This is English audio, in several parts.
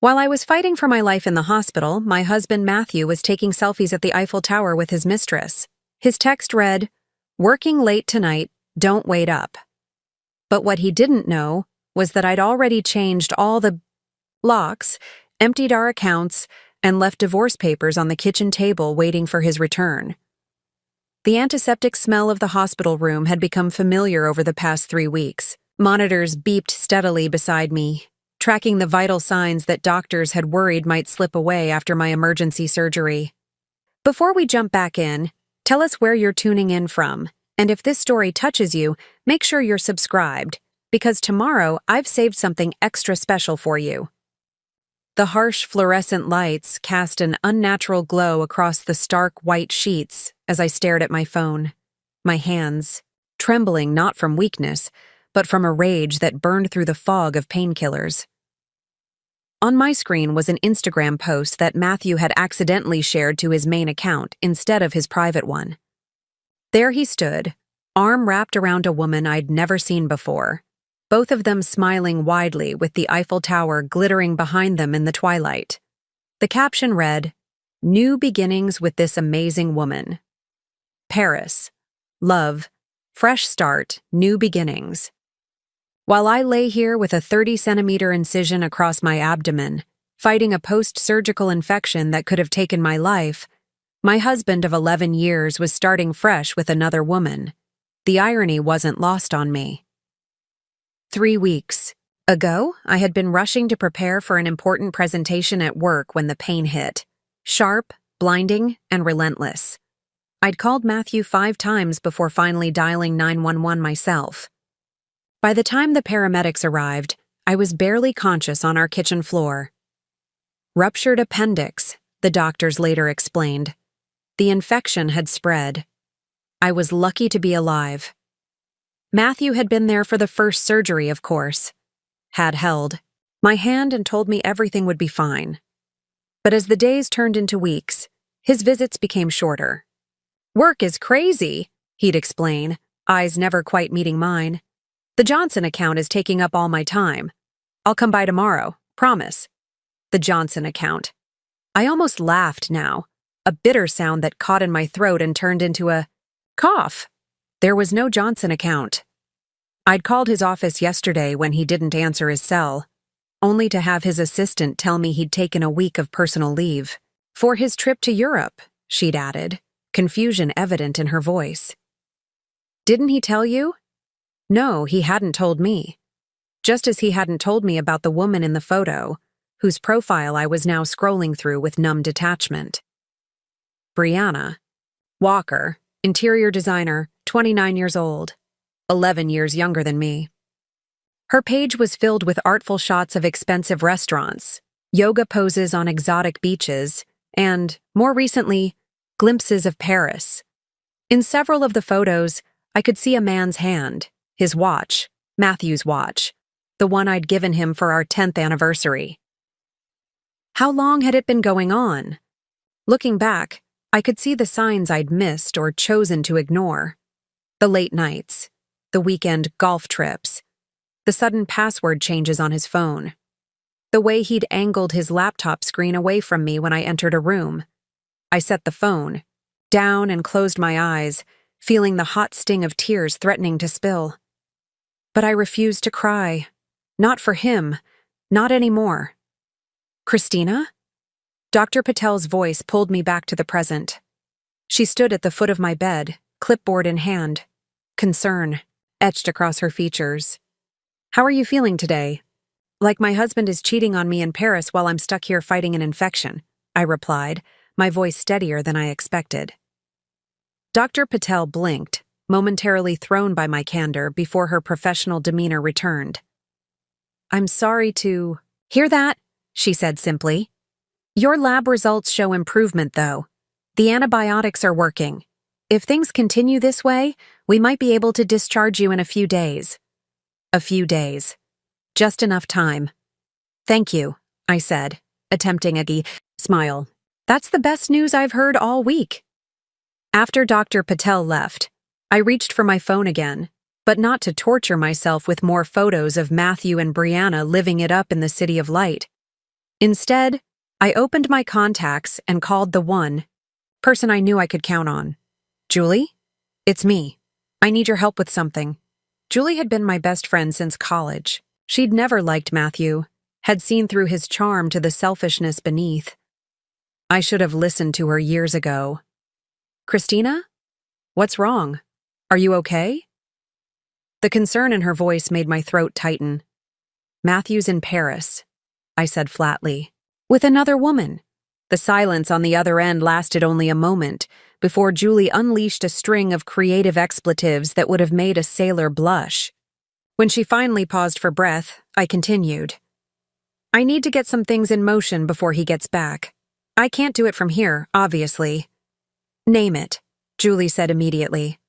While I was fighting for my life in the hospital, my husband Matthew was taking selfies at the Eiffel Tower with his mistress. His text read, "Working late tonight, don't wait up." But what he didn't know was that I'd already changed all the locks, emptied our accounts, and left divorce papers on the kitchen table waiting for his return. The antiseptic smell of the hospital room had become familiar over the past 3 weeks. Monitors beeped steadily beside me, tracking the vital signs that doctors had worried might slip away after my emergency surgery. Before we jump back in, tell us where you're tuning in from, and if this story touches you, make sure you're subscribed, because tomorrow I've saved something extra special for you. The harsh fluorescent lights cast an unnatural glow across the stark white sheets as I stared at my phone, my hands trembling not from weakness, but from a rage that burned through the fog of painkillers. On my screen was an Instagram post that Matthew had accidentally shared to his main account instead of his private one. There he stood, arm wrapped around a woman I'd never seen before, both of them smiling widely with the Eiffel Tower glittering behind them in the twilight. The caption read, "New beginnings with this amazing woman. Paris. Love. Fresh start. New beginnings." While I lay here with a 30-centimeter incision across my abdomen, fighting a post-surgical infection that could have taken my life, my husband of 11 years was starting fresh with another woman. The irony wasn't lost on me. 3 weeks ago, I had been rushing to prepare for an important presentation at work when the pain hit. Sharp, blinding, and relentless. I'd called Matthew 5 times before finally dialing 911 myself. By the time the paramedics arrived, I was barely conscious on our kitchen floor. Ruptured appendix, the doctors later explained. The infection had spread. I was lucky to be alive. Matthew had been there for the first surgery, of course. Had held my hand and told me everything would be fine. But as the days turned into weeks, his visits became shorter. "Work is crazy," he'd explain, eyes never quite meeting mine. "The Johnson account is taking up all my time. I'll come by tomorrow, promise." The Johnson account. I almost laughed now, a bitter sound that caught in my throat and turned into a cough. There was no Johnson account. I'd called his office yesterday when he didn't answer his cell, only to have his assistant tell me he'd taken a week of personal leave. For his trip to Europe, she'd added, confusion evident in her voice. "Didn't he tell you?" No, he hadn't told me. Just as he hadn't told me about the woman in the photo, whose profile I was now scrolling through with numb detachment. Brianna Walker, interior designer, 29 years old, 11 years younger than me. Her page was filled with artful shots of expensive restaurants, yoga poses on exotic beaches, and, more recently, glimpses of Paris. In several of the photos, I could see a man's hand, his watch, Matthew's watch, the one I'd given him for our 10th anniversary. How long had it been going on? Looking back, I could see the signs I'd missed or chosen to ignore. The late nights, the weekend golf trips, the sudden password changes on his phone, the way he'd angled his laptop screen away from me when I entered a room. I set the phone down and closed my eyes, feeling the hot sting of tears threatening to spill. But I refused to cry. Not for him. Not anymore. "Christina?" Dr. Patel's voice pulled me back to the present. She stood at the foot of my bed, clipboard in hand. Concern etched across her features. "How are you feeling today?" "Like my husband is cheating on me in Paris while I'm stuck here fighting an infection," I replied, my voice steadier than I expected. Dr. Patel blinked, momentarily thrown by my candor before her professional demeanor returned. "I'm sorry to hear that," she said simply. "Your lab results show improvement, though. The antibiotics are working. If things continue this way, we might be able to discharge you in a few days." A few days. Just enough time. "Thank you," I said, attempting a smile. "That's the best news I've heard all week." After Dr. Patel left, I reached for my phone again, but not to torture myself with more photos of Matthew and Brianna living it up in the City of Light. Instead, I opened my contacts and called the one person I knew I could count on. Julie? It's me. I need your help with something. Julie had been my best friend since college. She'd never liked Matthew, had seen through his charm to the selfishness beneath. I should have listened to her years ago. Christina? What's wrong? Are you okay? The concern in her voice made my throat tighten. Matthew's in Paris, I said flatly. With another woman. The silence on the other end lasted only a moment before Julie unleashed a string of creative expletives that would have made a sailor blush. When she finally paused for breath, I continued. I need to get some things in motion before he gets back. I can't do it from here, obviously. Name it, Julie said immediately.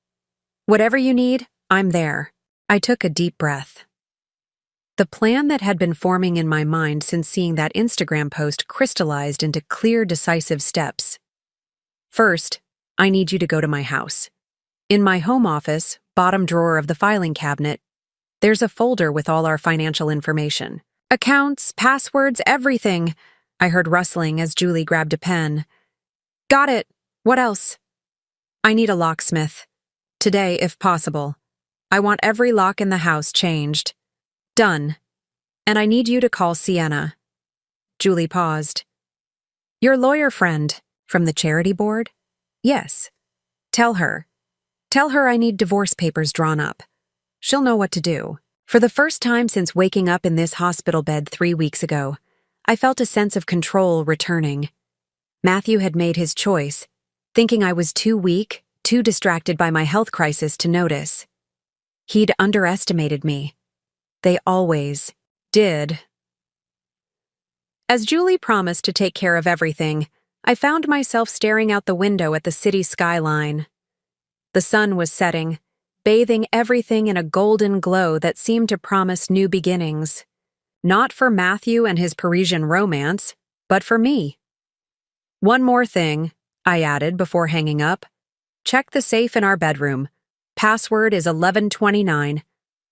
Whatever you need, I'm there. I took a deep breath. The plan that had been forming in my mind since seeing that Instagram post crystallized into clear, decisive steps. First, I need you to go to my house. In my home office, bottom drawer of the filing cabinet, there's a folder with all our financial information. Accounts, passwords, everything. I heard rustling as Julie grabbed a pen. Got it. What else? I need a locksmith. Today, if possible. I want every lock in the house changed. Done. And I need you to call Sienna. Julie paused. Your lawyer friend from the charity board? Yes. Tell her. Tell her I need divorce papers drawn up. She'll know what to do. For the first time since waking up in this hospital bed 3 weeks ago, I felt a sense of control returning. Matthew had made his choice, thinking I was too weak, too distracted by my health crisis to notice. He'd underestimated me. They always did. As Julie promised to take care of everything, I found myself staring out the window at the city skyline. The sun was setting, bathing everything in a golden glow that seemed to promise new beginnings. Not for Matthew and his Parisian romance, but for me. One more thing, I added before hanging up. Check the safe in our bedroom. Password is 1129.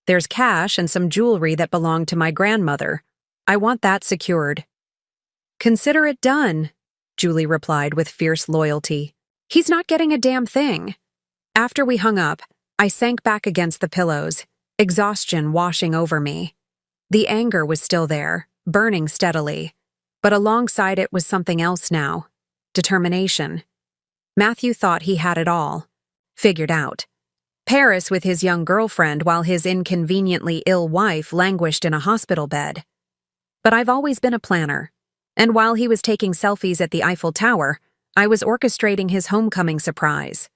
There's cash and some jewelry that belonged to my grandmother. I want that secured. Consider it done, Julie replied with fierce loyalty. He's not getting a damn thing. After we hung up, I sank back against the pillows, exhaustion washing over me. The anger was still there, burning steadily, but alongside it was something else now. Determination. Matthew thought he had it all. Figured out. Paris with his young girlfriend while his inconveniently ill wife languished in a hospital bed. But I've always been a planner, and while he was taking selfies at the Eiffel Tower, I was orchestrating his homecoming surprise.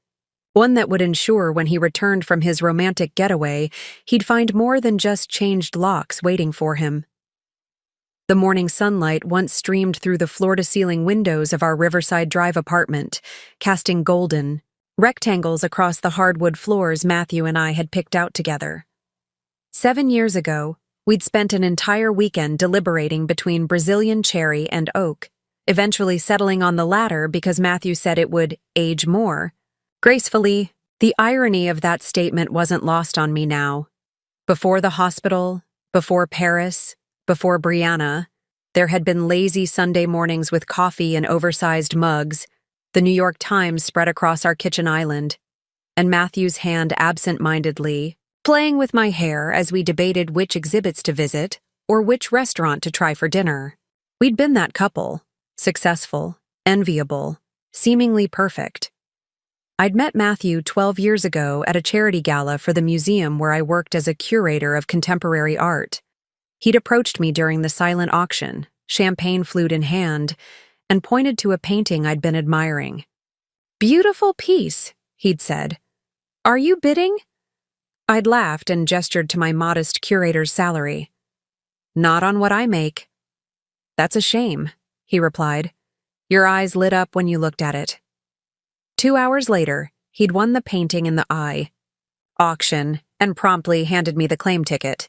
One that would ensure when he returned from his romantic getaway, he'd find more than just changed locks waiting for him. The morning sunlight once streamed through the floor-to-ceiling windows of our Riverside Drive apartment, casting golden rectangles across the hardwood floors Matthew and I had picked out together. 7 years ago, we'd spent an entire weekend deliberating between Brazilian cherry and oak, eventually settling on the latter because Matthew said it would age more. Gracefully, the irony of that statement wasn't lost on me now. Before the hospital, before Paris, before Brianna, there had been lazy Sunday mornings with coffee in oversized mugs, the New York Times spread across our kitchen island, and Matthew's hand absent-mindedly, playing with my hair as we debated which exhibits to visit or which restaurant to try for dinner. We'd been that couple, successful, enviable, seemingly perfect. I'd met Matthew 12 years ago at a charity gala for the museum where I worked as a curator of contemporary art. He'd approached me during the silent auction, champagne flute in hand, and pointed to a painting I'd been admiring. Beautiful piece, he'd said. Are you bidding? I'd laughed and gestured to my modest curator's salary. Not on what I make. That's a shame, he replied. Your eyes lit up when you looked at it. 2 hours later, he'd won the painting in the auction and promptly handed me the claim ticket.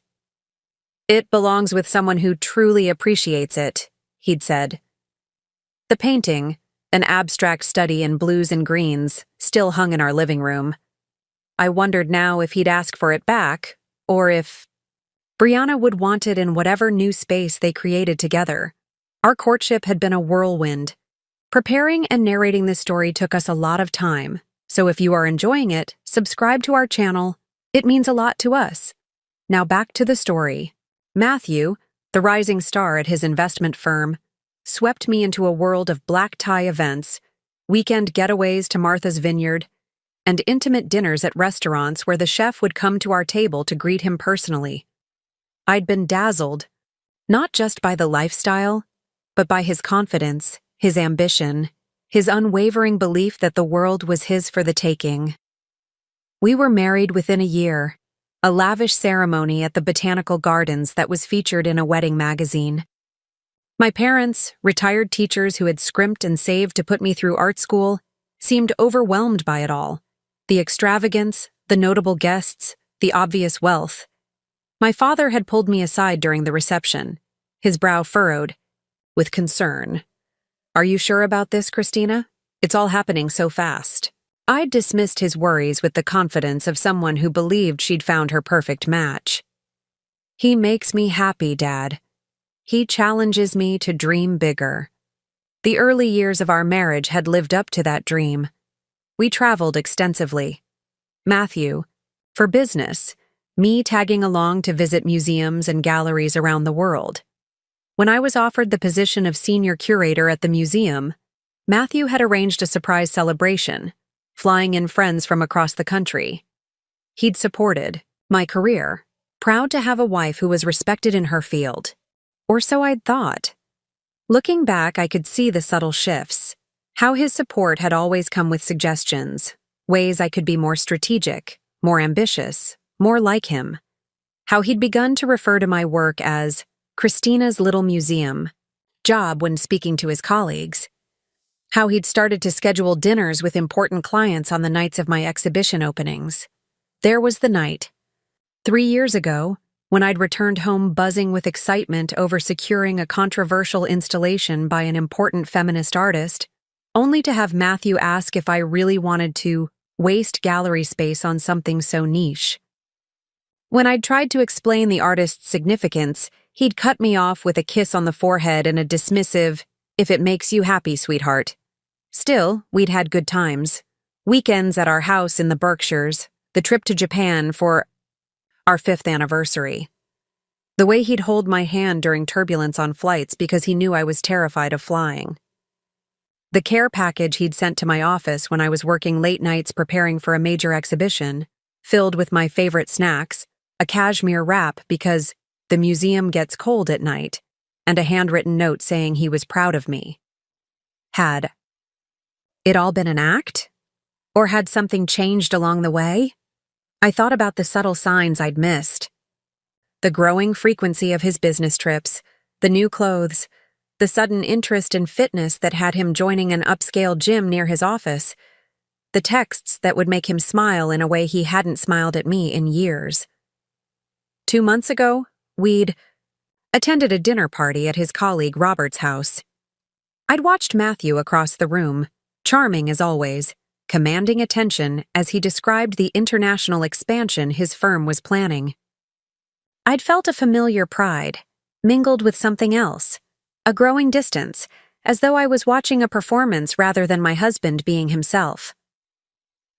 It belongs with someone who truly appreciates it, he'd said. The painting, an abstract study in blues and greens, still hung in our living room. I wondered now if he'd ask for it back, or if Brianna would want it in whatever new space they created together. Our courtship had been a whirlwind. Preparing and narrating this story took us a lot of time, so if you are enjoying it, subscribe to our channel. It means a lot to us. Now back to the story. Matthew, the rising star at his investment firm, swept me into a world of black tie events, weekend getaways to Martha's Vineyard, and intimate dinners at restaurants where the chef would come to our table to greet him personally. I'd been dazzled, not just by the lifestyle, but by his confidence, his ambition, his unwavering belief that the world was his for the taking. We were married within a year, a lavish ceremony at the Botanical Gardens that was featured in a wedding magazine. My parents, retired teachers who had scrimped and saved to put me through art school, seemed overwhelmed by it all. The extravagance, the notable guests, the obvious wealth. My father had pulled me aside during the reception, his brow furrowed, with concern. "Are you sure about this, Christina? It's all happening so fast." I dismissed his worries with the confidence of someone who believed she'd found her perfect match. "He makes me happy, Dad. He challenges me to dream bigger." The early years of our marriage had lived up to that dream. We traveled extensively. Matthew, for business, me tagging along to visit museums and galleries around the world. When I was offered the position of senior curator at the museum, Matthew had arranged a surprise celebration, flying in friends from across the country. He'd supported my career, proud to have a wife who was respected in her field. Or so I'd thought. Looking back, I could see the subtle shifts, how his support had always come with suggestions, ways I could be more strategic, more ambitious, more like him. How he'd begun to refer to my work as Christina's Little Museum, job when speaking to his colleagues. How he'd started to schedule dinners with important clients on the nights of my exhibition openings. There was the night. 3 years ago, when I'd returned home buzzing with excitement over securing a controversial installation by an important feminist artist, only to have Matthew ask if I really wanted to waste gallery space on something so niche. When I'd tried to explain the artist's significance, he'd cut me off with a kiss on the forehead and a dismissive, "If it makes you happy, sweetheart." Still, we'd had good times. Weekends at our house in the Berkshires, the trip to Japan for our 5th anniversary. The way he'd hold my hand during turbulence on flights because he knew I was terrified of flying. The care package he'd sent to my office when I was working late nights preparing for a major exhibition, filled with my favorite snacks, a cashmere wrap because the museum gets cold at night, and a handwritten note saying he was proud of me. Had it all been an act? Or had something changed along the way? I thought about the subtle signs I'd missed. The growing frequency of his business trips, the new clothes, the sudden interest in fitness that had him joining an upscale gym near his office, the texts that would make him smile in a way he hadn't smiled at me in years. 2 months ago, we'd attended a dinner party at his colleague Robert's house. I'd watched Matthew across the room, charming as always, commanding attention as he described the international expansion his firm was planning. I'd felt a familiar pride, mingled with something else, a growing distance, as though I was watching a performance rather than my husband being himself.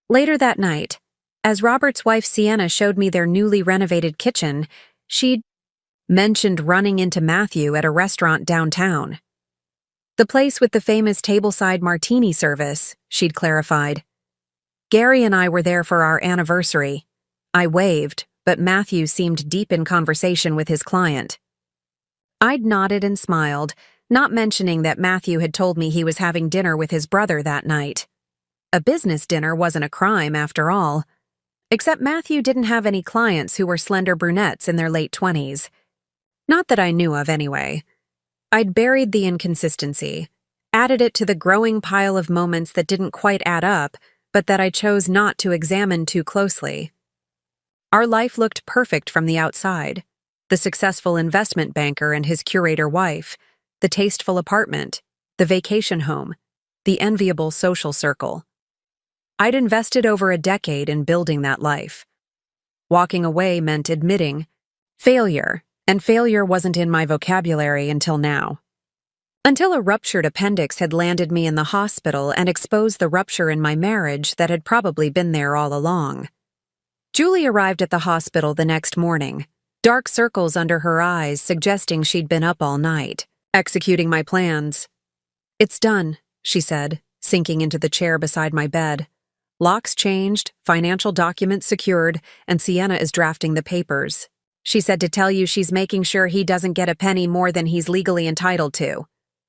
Later that night, as Robert's wife Sienna showed me their newly renovated kitchen, she'd mentioned running into Matthew at a restaurant downtown. The place with the famous tableside martini service, she'd clarified. Gary and I were there for our anniversary. I waved, but Matthew seemed deep in conversation with his client. I'd nodded and smiled, not mentioning that Matthew had told me he was having dinner with his brother that night. A business dinner wasn't a crime, after all. Except Matthew didn't have any clients who were slender brunettes in their late 20s. Not that I knew of, anyway. I'd buried the inconsistency, added it to the growing pile of moments that didn't quite add up, but that I chose not to examine too closely. Our life looked perfect from the outside. The successful investment banker and his curator wife, the tasteful apartment, the vacation home, the enviable social circle. I'd invested over a decade in building that life. Walking away meant admitting failure, and failure wasn't in my vocabulary until now. Until a ruptured appendix had landed me in the hospital and exposed the rupture in my marriage that had probably been there all along. Julie arrived at the hospital the next morning, dark circles under her eyes suggesting she'd been up all night, executing my plans. "It's done," she said, sinking into the chair beside my bed. "Locks changed, financial documents secured, and Sienna is drafting the papers. She said to tell you she's making sure he doesn't get a penny more than he's legally entitled to.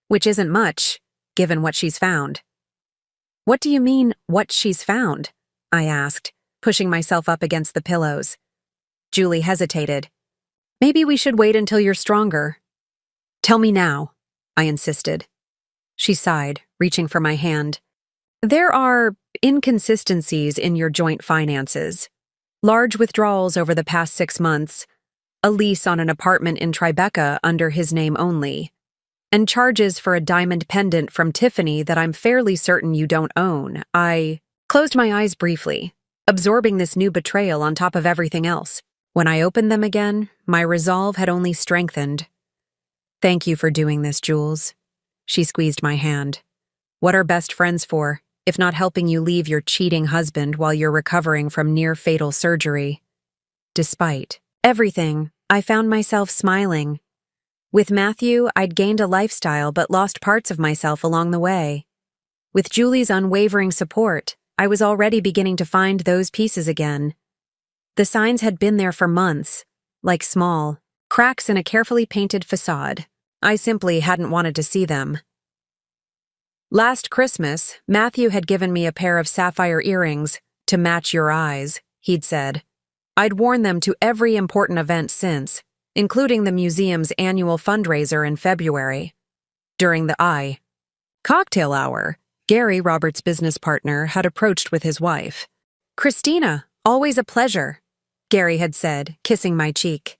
Which isn't much, given what she's found." "What do you mean, what she's found?" I asked, pushing myself up against the pillows. Julie hesitated. "Maybe we should wait until you're stronger." "Tell me now," I insisted. She sighed, reaching for my hand. "There are inconsistencies in your joint finances. Large withdrawals over the past 6 months, a lease on an apartment in Tribeca under his name only, and charges for a diamond pendant from Tiffany that I'm fairly certain you don't own." I closed my eyes briefly, absorbing this new betrayal on top of everything else. When I opened them again, my resolve had only strengthened. "Thank you for doing this, Jules." She squeezed my hand. "What are best friends for, if not helping you leave your cheating husband while you're recovering from near-fatal surgery?" Despite everything, I found myself smiling. With Matthew, I'd gained a lifestyle but lost parts of myself along the way. With Julie's unwavering support, I was already beginning to find those pieces again. The signs had been there for months, like small cracks in a carefully painted facade. I simply hadn't wanted to see them. "Last Christmas, Matthew had given me a pair of sapphire earrings to match your eyes," he'd said. "I'd worn them to every important event since, including the museum's annual fundraiser in February. During the cocktail hour, Gary, Robert's business partner, had approached with his wife. "Christina, always a pleasure," Gary had said, kissing my cheek.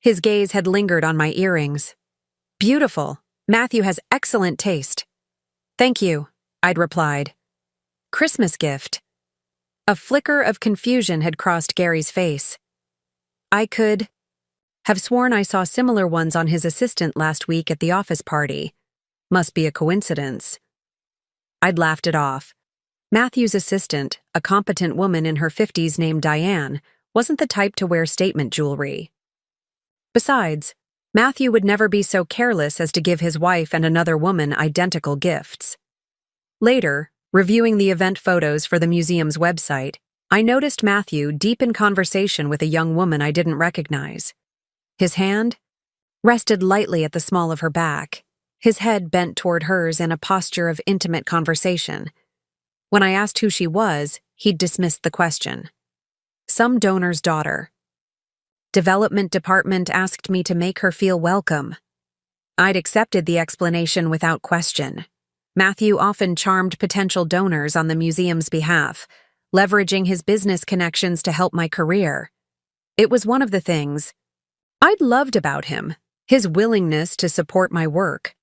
His gaze had lingered on my earrings. "Beautiful. Matthew has excellent taste." "Thank you," I'd replied. "Christmas gift." A flicker of confusion had crossed Gary's face. I could have sworn I saw similar ones on his assistant last week at the office party. Must be a coincidence. I'd laughed it off. Matthew's assistant, a competent woman in her 50s named Diane, wasn't the type to wear statement jewelry. Besides, Matthew would never be so careless as to give his wife and another woman identical gifts. Later, reviewing the event photos for the museum's website, I noticed Matthew deep in conversation with a young woman I didn't recognize. His hand rested lightly at the small of her back, his head bent toward hers in a posture of intimate conversation. When I asked who she was, he'd dismissed the question. "Some donor's daughter. Development department asked me to make her feel welcome." I'd accepted the explanation without question. Matthew often charmed potential donors on the museum's behalf, leveraging his business connections to help my career. It was one of the things I'd loved about him, his willingness to support my work.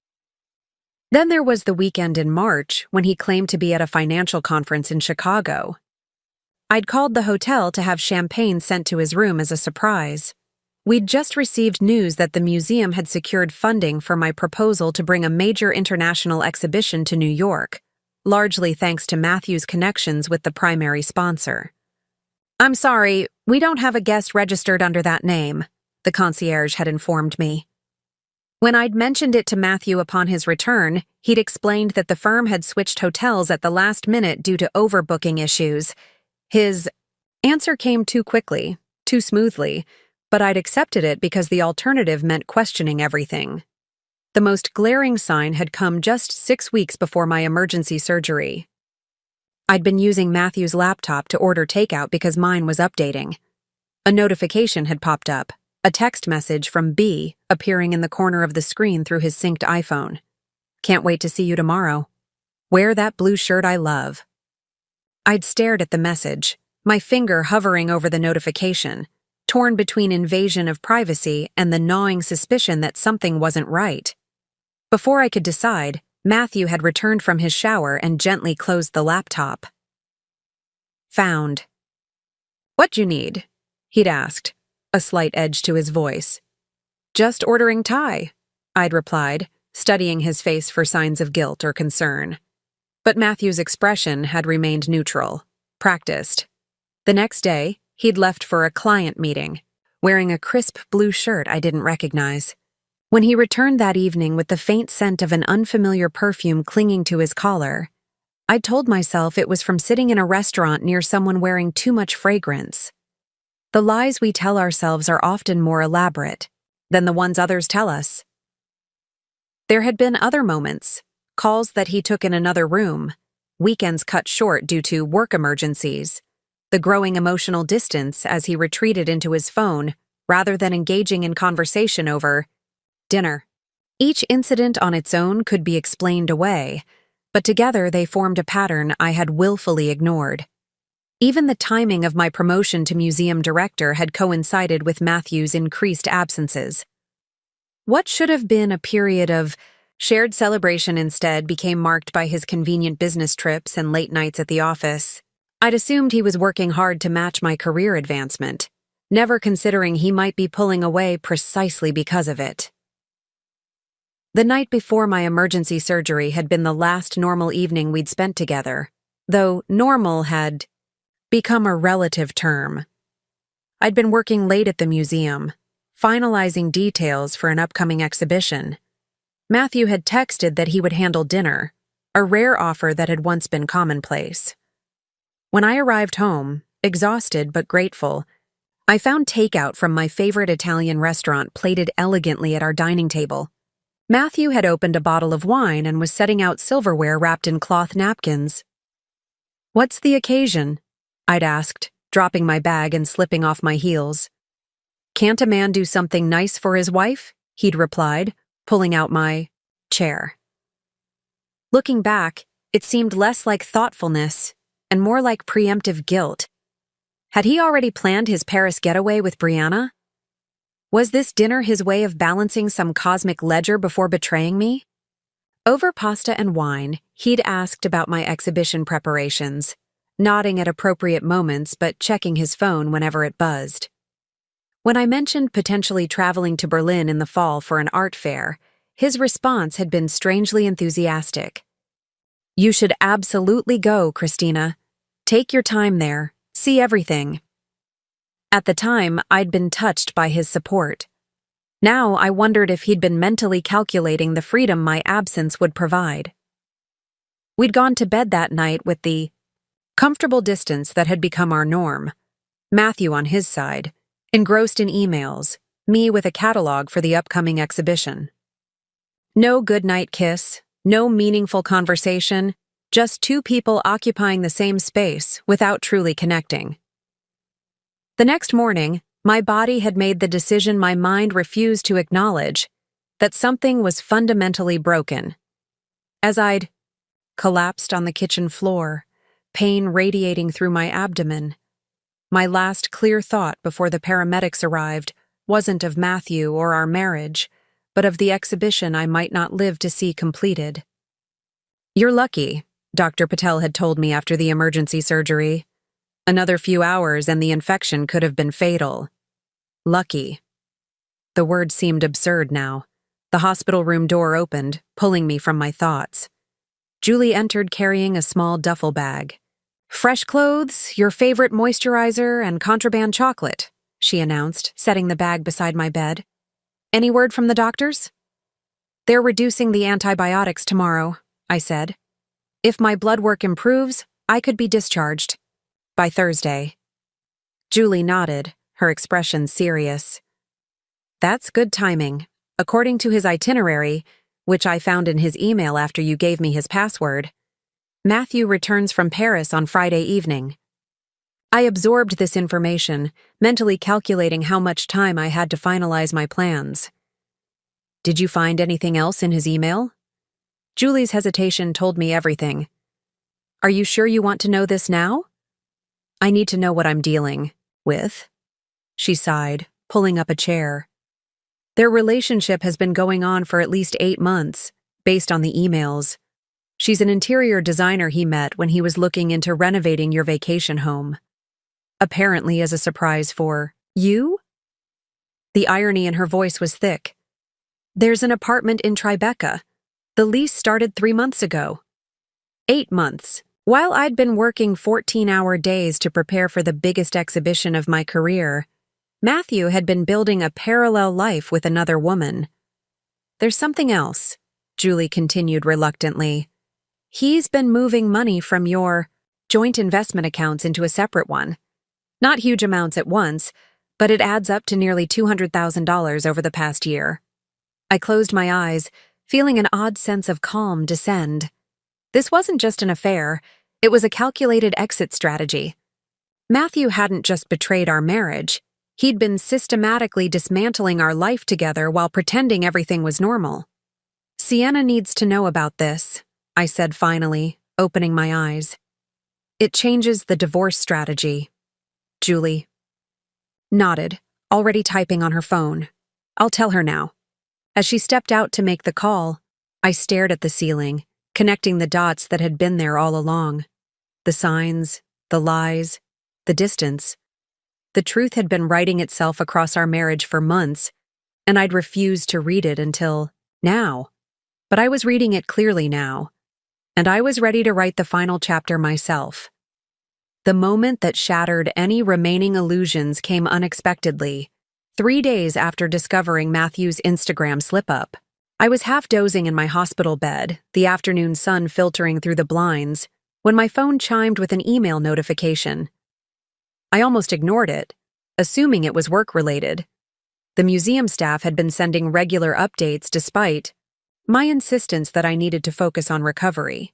Then there was the weekend in March when he claimed to be at a financial conference in Chicago. I'd called the hotel to have champagne sent to his room as a surprise. We'd just received news that the museum had secured funding for my proposal to bring a major international exhibition to New York, largely thanks to Matthew's connections with the primary sponsor. "I'm sorry, we don't have a guest registered under that name," the concierge had informed me. When I'd mentioned it to Matthew upon his return, he'd explained that the firm had switched hotels at the last minute due to overbooking issues. His answer came too quickly, too smoothly, but I'd accepted it because the alternative meant questioning everything. The most glaring sign had come just 6 weeks before my emergency surgery. I'd been using Matthew's laptop to order takeout because mine was updating. A notification had popped up, a text message from B appearing in the corner of the screen through his synced iPhone. "Can't wait to see you tomorrow. Wear that blue shirt I love." I'd stared at the message, my finger hovering over the notification, torn between invasion of privacy and the gnawing suspicion that something wasn't right. Before I could decide, Matthew had returned from his shower and gently closed the laptop. "Found." "What'd you need?" he'd asked, a slight edge to his voice. "Just ordering Thai," I'd replied, studying his face for signs of guilt or concern. But Matthew's expression had remained neutral, practiced. The next day, he'd left for a client meeting, wearing a crisp blue shirt I didn't recognize. When he returned that evening with the faint scent of an unfamiliar perfume clinging to his collar, I told myself it was from sitting in a restaurant near someone wearing too much fragrance. The lies we tell ourselves are often more elaborate than the ones others tell us. There had been other moments, calls that he took in another room, weekends cut short due to work emergencies, the growing emotional distance as he retreated into his phone rather than engaging in conversation over dinner. Each incident on its own could be explained away, but together they formed a pattern I had willfully ignored. Even the timing of my promotion to museum director had coincided with Matthew's increased absences. What should have been a period of shared celebration instead became marked by his convenient business trips and late nights at the office. I'd assumed he was working hard to match my career advancement, never considering he might be pulling away precisely because of it. The night before my emergency surgery had been the last normal evening we'd spent together, though normal had become a relative term. I'd been working late at the museum, finalizing details for an upcoming exhibition. Matthew had texted that he would handle dinner, a rare offer that had once been commonplace. When I arrived home, exhausted but grateful, I found takeout from my favorite Italian restaurant plated elegantly at our dining table. Matthew had opened a bottle of wine and was setting out silverware wrapped in cloth napkins. "What's the occasion?" I'd asked, dropping my bag and slipping off my heels. "Can't a man do something nice for his wife?" he'd replied, pulling out my chair. Looking back, it seemed less like thoughtfulness and more like preemptive guilt. Had he already planned his Paris getaway with Brianna? Was this dinner his way of balancing some cosmic ledger before betraying me? Over pasta and wine, he'd asked about my exhibition preparations, nodding at appropriate moments but checking his phone whenever it buzzed. When I mentioned potentially traveling to Berlin in the fall for an art fair, his response had been strangely enthusiastic. "You should absolutely go, Christina. Take your time there, see everything." At the time, I'd been touched by his support. Now I wondered if he'd been mentally calculating the freedom my absence would provide. We'd gone to bed that night with the comfortable distance that had become our norm. Matthew on his side, engrossed in emails, me with a catalog for the upcoming exhibition. No goodnight kiss, no meaningful conversation, just two people occupying the same space without truly connecting. The next morning, my body had made the decision my mind refused to acknowledge, that something was fundamentally broken. As I'd collapsed on the kitchen floor, pain radiating through my abdomen, my last clear thought before the paramedics arrived wasn't of Matthew or our marriage, but of the exhibition I might not live to see completed. "You're lucky," Dr. Patel had told me after the emergency surgery. "Another few hours and the infection could have been fatal." Lucky. The word seemed absurd now. The hospital room door opened, pulling me from my thoughts. Julie entered carrying a small duffel bag. "Fresh clothes, your favorite moisturizer, and contraband chocolate," she announced, setting the bag beside my bed. "Any word from the doctors?" "They're reducing the antibiotics tomorrow," I said. "If my blood work improves, I could be discharged by Thursday." Julie nodded, her expression serious. "That's good timing. According to his itinerary, which I found in his email after you gave me his password, Matthew returns from Paris on Friday evening." I absorbed this information, mentally calculating how much time I had to finalize my plans. "Did you find anything else in his email?" Julie's hesitation told me everything. "Are you sure you want to know this now?" "I need to know what I'm dealing with," she sighed, pulling up a chair. "Their relationship has been going on for at least 8 months, based on the emails. She's an interior designer he met when he was looking into renovating your vacation home. Apparently as a surprise for you?" The irony in her voice was thick. There's an apartment in Tribeca. The lease started 3 months ago. 8 months. While I'd been working 14-hour days to prepare for the biggest exhibition of my career, Matthew had been building a parallel life with another woman. There's something else, Julie continued reluctantly. He's been moving money from your joint investment accounts into a separate one. Not huge amounts at once, but it adds up to nearly $200,000 over the past year. I closed my eyes, feeling an odd sense of calm descend. This wasn't just an affair, it was a calculated exit strategy. Matthew hadn't just betrayed our marriage, he'd been systematically dismantling our life together while pretending everything was normal. Sienna needs to know about this, I said finally, opening my eyes. It changes the divorce strategy. Julie nodded, already typing on her phone. I'll tell her now. As she stepped out to make the call, I stared at the ceiling, connecting the dots that had been there all along. The signs, the lies, the distance. The truth had been writing itself across our marriage for months, and I'd refused to read it until now. But I was reading it clearly now, and I was ready to write the final chapter myself. The moment that shattered any remaining illusions came unexpectedly, 3 days after discovering Matthew's Instagram slip-up. I was half dozing in my hospital bed, the afternoon sun filtering through the blinds, when my phone chimed with an email notification. I almost ignored it, assuming it was work-related. The museum staff had been sending regular updates despite my insistence that I needed to focus on recovery.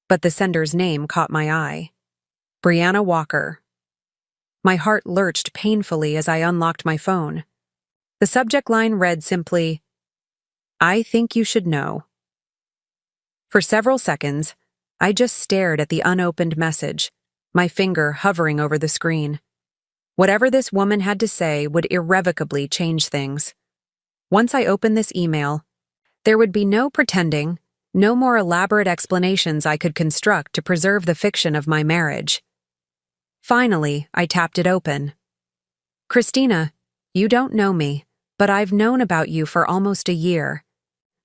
But the sender's name caught my eye. Brianna Walker. My heart lurched painfully as I unlocked my phone. The subject line read simply, I think you should know. For several seconds, I just stared at the unopened message, my finger hovering over the screen. Whatever this woman had to say would irrevocably change things. Once I opened this email, there would be no pretending, no more elaborate explanations I could construct to preserve the fiction of my marriage. Finally, I tapped it open. Christina, you don't know me, but I've known about you for almost a year.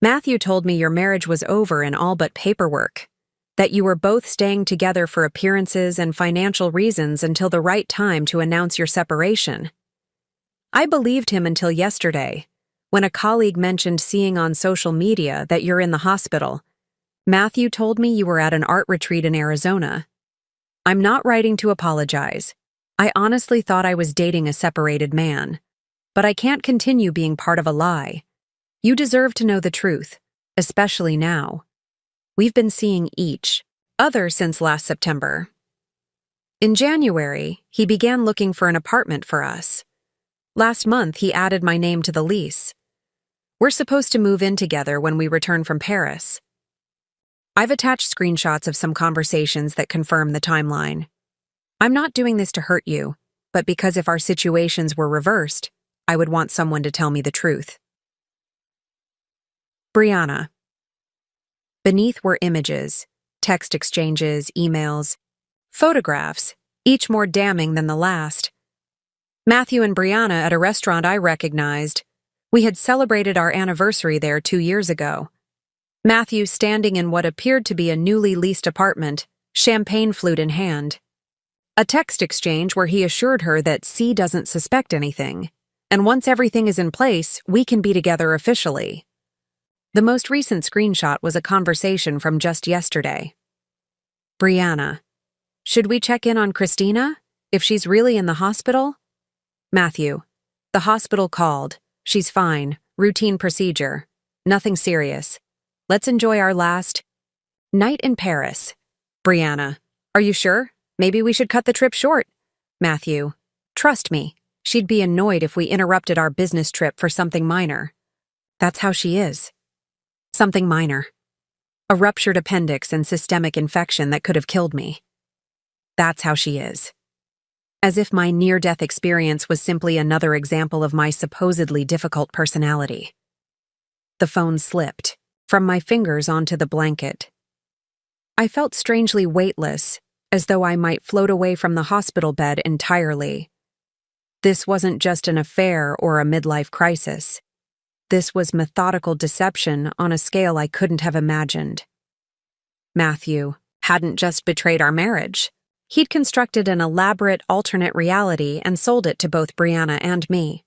Matthew told me your marriage was over in all but paperwork, that you were both staying together for appearances and financial reasons until the right time to announce your separation. I believed him until yesterday, when a colleague mentioned seeing on social media that you're in the hospital. Matthew told me you were at an art retreat in Arizona. I'm not writing to apologize. I honestly thought I was dating a separated man. But I can't continue being part of a lie. You deserve to know the truth, especially now. We've been seeing each other since last September. In January, he began looking for an apartment for us. Last month, he added my name to the lease. We're supposed to move in together when we return from Paris. I've attached screenshots of some conversations that confirm the timeline. I'm not doing this to hurt you, but because if our situations were reversed, I would want someone to tell me the truth. Brianna. Beneath were images, text exchanges, emails, photographs, each more damning than the last. Matthew and Brianna at a restaurant I recognized. We had celebrated our anniversary there 2 years ago. Matthew standing in what appeared to be a newly leased apartment, champagne flute in hand. A text exchange where he assured her that C doesn't suspect anything, and once everything is in place, we can be together officially. The most recent screenshot was a conversation from just yesterday. Brianna. Should we check in on Christina? If she's really in the hospital? Matthew. The hospital called. She's fine. Routine procedure. Nothing serious. Let's enjoy our last night in Paris. Brianna. Are you sure? Maybe we should cut the trip short. Matthew. Trust me. She'd be annoyed if we interrupted our business trip for something minor. That's how she is. Something minor. A ruptured appendix and systemic infection that could have killed me. That's how she is. As if my near-death experience was simply another example of my supposedly difficult personality. The phone slipped from my fingers onto the blanket. I felt strangely weightless, as though I might float away from the hospital bed entirely. This wasn't just an affair or a midlife crisis. This was methodical deception on a scale I couldn't have imagined. Matthew hadn't just betrayed our marriage. He'd constructed an elaborate alternate reality and sold it to both Brianna and me.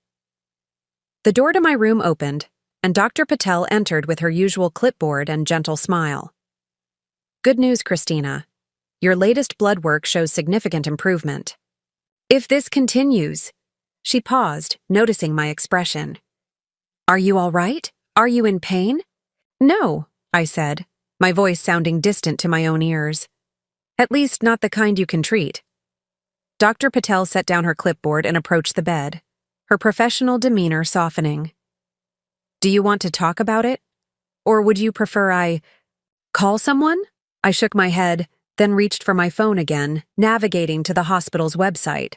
The door to my room opened, and Dr. Patel entered with her usual clipboard and gentle smile. "Good news, Christina. Your latest blood work shows significant improvement. If this continues..." She paused, noticing my expression. "Are you all right? Are you in pain?" "No," I said, my voice sounding distant to my own ears. "At least not the kind you can treat." Dr. Patel set down her clipboard and approached the bed, her professional demeanor softening. "Do you want to talk about it? Or would you prefer I call someone?" I shook my head, then reached for my phone again, navigating to the hospital's website.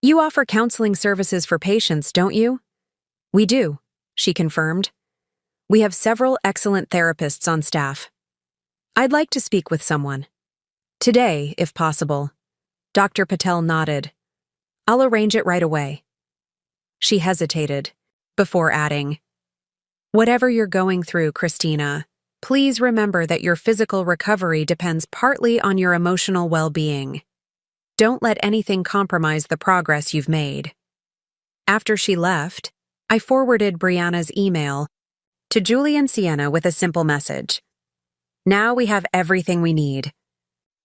"You offer counseling services for patients, don't you?" "We do," she confirmed. "We have several excellent therapists on staff. I'd like to speak with someone. Today, if possible." Dr. Patel nodded. "I'll arrange it right away." She hesitated, before adding, "Whatever you're going through, Christina, please remember that your physical recovery depends partly on your emotional well-being. Don't let anything compromise the progress you've made." After she left, I forwarded Brianna's email to Julie and Sienna with a simple message. "Now we have everything we need."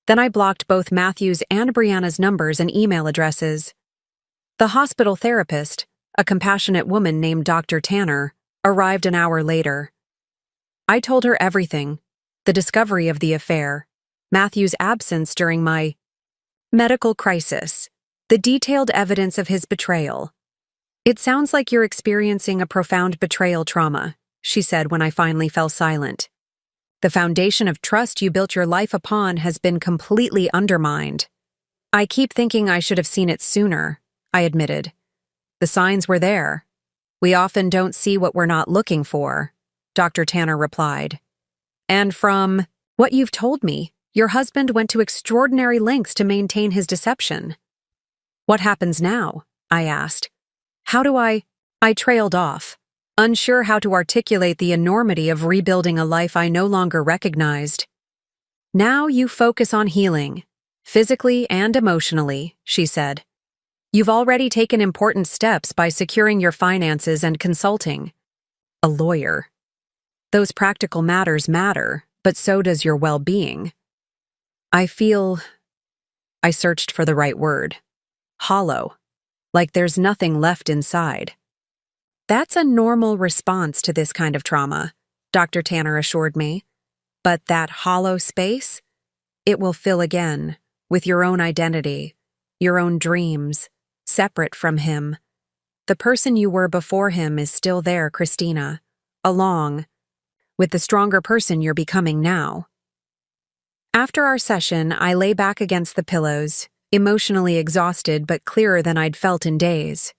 Then I blocked both Matthew's and Brianna's numbers and email addresses. The hospital therapist, a compassionate woman named Dr. Tanner, arrived an hour later. I told her everything: the discovery of the affair, Matthew's absence during my medical crisis, the detailed evidence of his betrayal. "It sounds like you're experiencing a profound betrayal trauma," she said when I finally fell silent. "The foundation of trust you built your life upon has been completely undermined." "I keep thinking I should have seen it sooner," I admitted. "The signs were there. We often don't see what we're not looking for," Dr. Tanner replied. "And from what you've told me, your husband went to extraordinary lengths to maintain his deception." "What happens now?" I asked. "How do I trailed off, unsure how to articulate the enormity of rebuilding a life I no longer recognized. "Now you focus on healing, physically and emotionally," she said. "You've already taken important steps by securing your finances and consulting a lawyer. Those practical matters matter, but so does your well-being. I feel..." I searched for the right word. "Hollow. Like there's nothing left inside." "That's a normal response to this kind of trauma," Dr. Tanner assured me. "But that hollow space? It will fill again, with your own identity, your own dreams, separate from him. The person you were before him is still there, Christina, along with the stronger person you're becoming now." After our session, I lay back against the pillows, emotionally exhausted but clearer than I'd felt in days.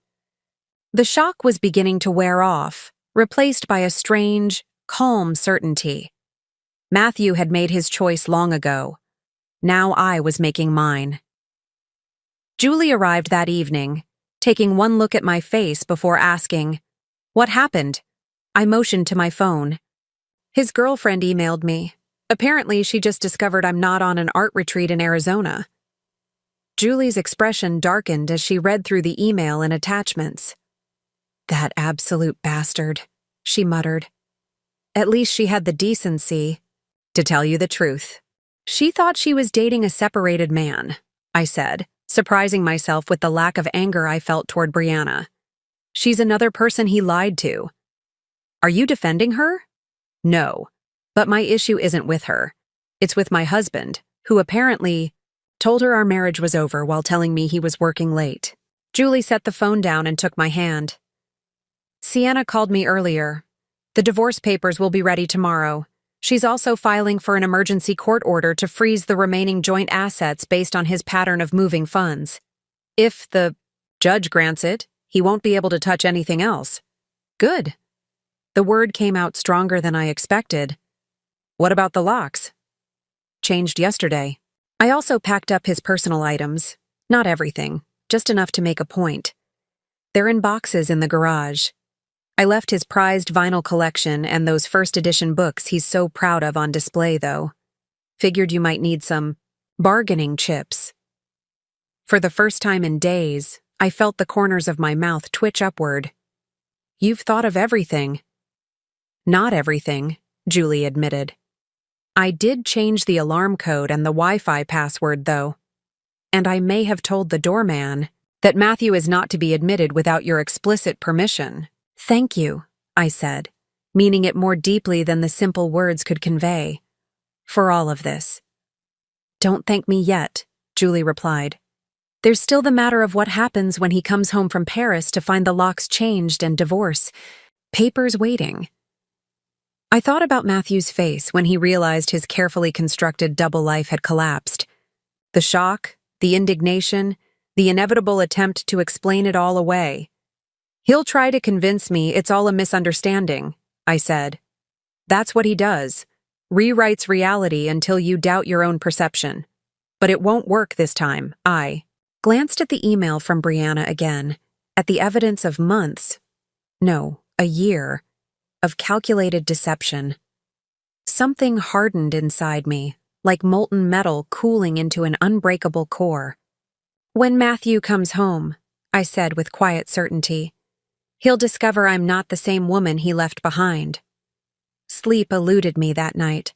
The shock was beginning to wear off, replaced by a strange, calm certainty. Matthew had made his choice long ago. Now I was making mine. Julie arrived that evening, taking one look at my face before asking, "What happened?" I motioned to my phone. "His girlfriend emailed me. Apparently, she just discovered I'm not on an art retreat in Arizona." Julie's expression darkened as she read through the email and attachments. "That absolute bastard," she muttered. "At least she had the decency to tell you the truth." "She thought she was dating a separated man," I said, surprising myself with the lack of anger I felt toward Brianna. "She's another person he lied to." "Are you defending her?" "No, but my issue isn't with her. It's with my husband, who apparently told her our marriage was over while telling me he was working late." Julie set the phone down and took my hand. "Sienna called me earlier. The divorce papers will be ready tomorrow. She's also filing for an emergency court order to freeze the remaining joint assets based on his pattern of moving funds. If the judge grants it, he won't be able to touch anything else." "Good." The word came out stronger than I expected. "What about the locks?" "Changed yesterday." I also packed up his personal items. Not everything, just enough to make a point. They're in boxes in the garage. I left his prized vinyl collection and those first edition books he's so proud of on display, though. Figured you might need some bargaining chips. For the first time in days, I felt the corners of my mouth twitch upward. You've thought of everything. Not everything, Julie admitted. I did change the alarm code and the Wi-Fi password, though. And I may have told the doorman that Matthew is not to be admitted without your explicit permission. Thank you, I said, meaning it more deeply than the simple words could convey. For all of this. Don't thank me yet, Julie replied. There's still the matter of what happens when he comes home from Paris to find the locks changed and divorce. Papers waiting. I thought about Matthew's face when he realized his carefully constructed double life had collapsed. The shock, the indignation, the inevitable attempt to explain it all away. He'll try to convince me it's all a misunderstanding, I said. That's what he does. Rewrites reality until you doubt your own perception. But it won't work this time. I glanced at the email from Brianna again, at the evidence of months, no, a year, of calculated deception. Something hardened inside me, like molten metal cooling into an unbreakable core. When Matthew comes home, I said with quiet certainty, he'll discover I'm not the same woman he left behind. Sleep eluded me that night.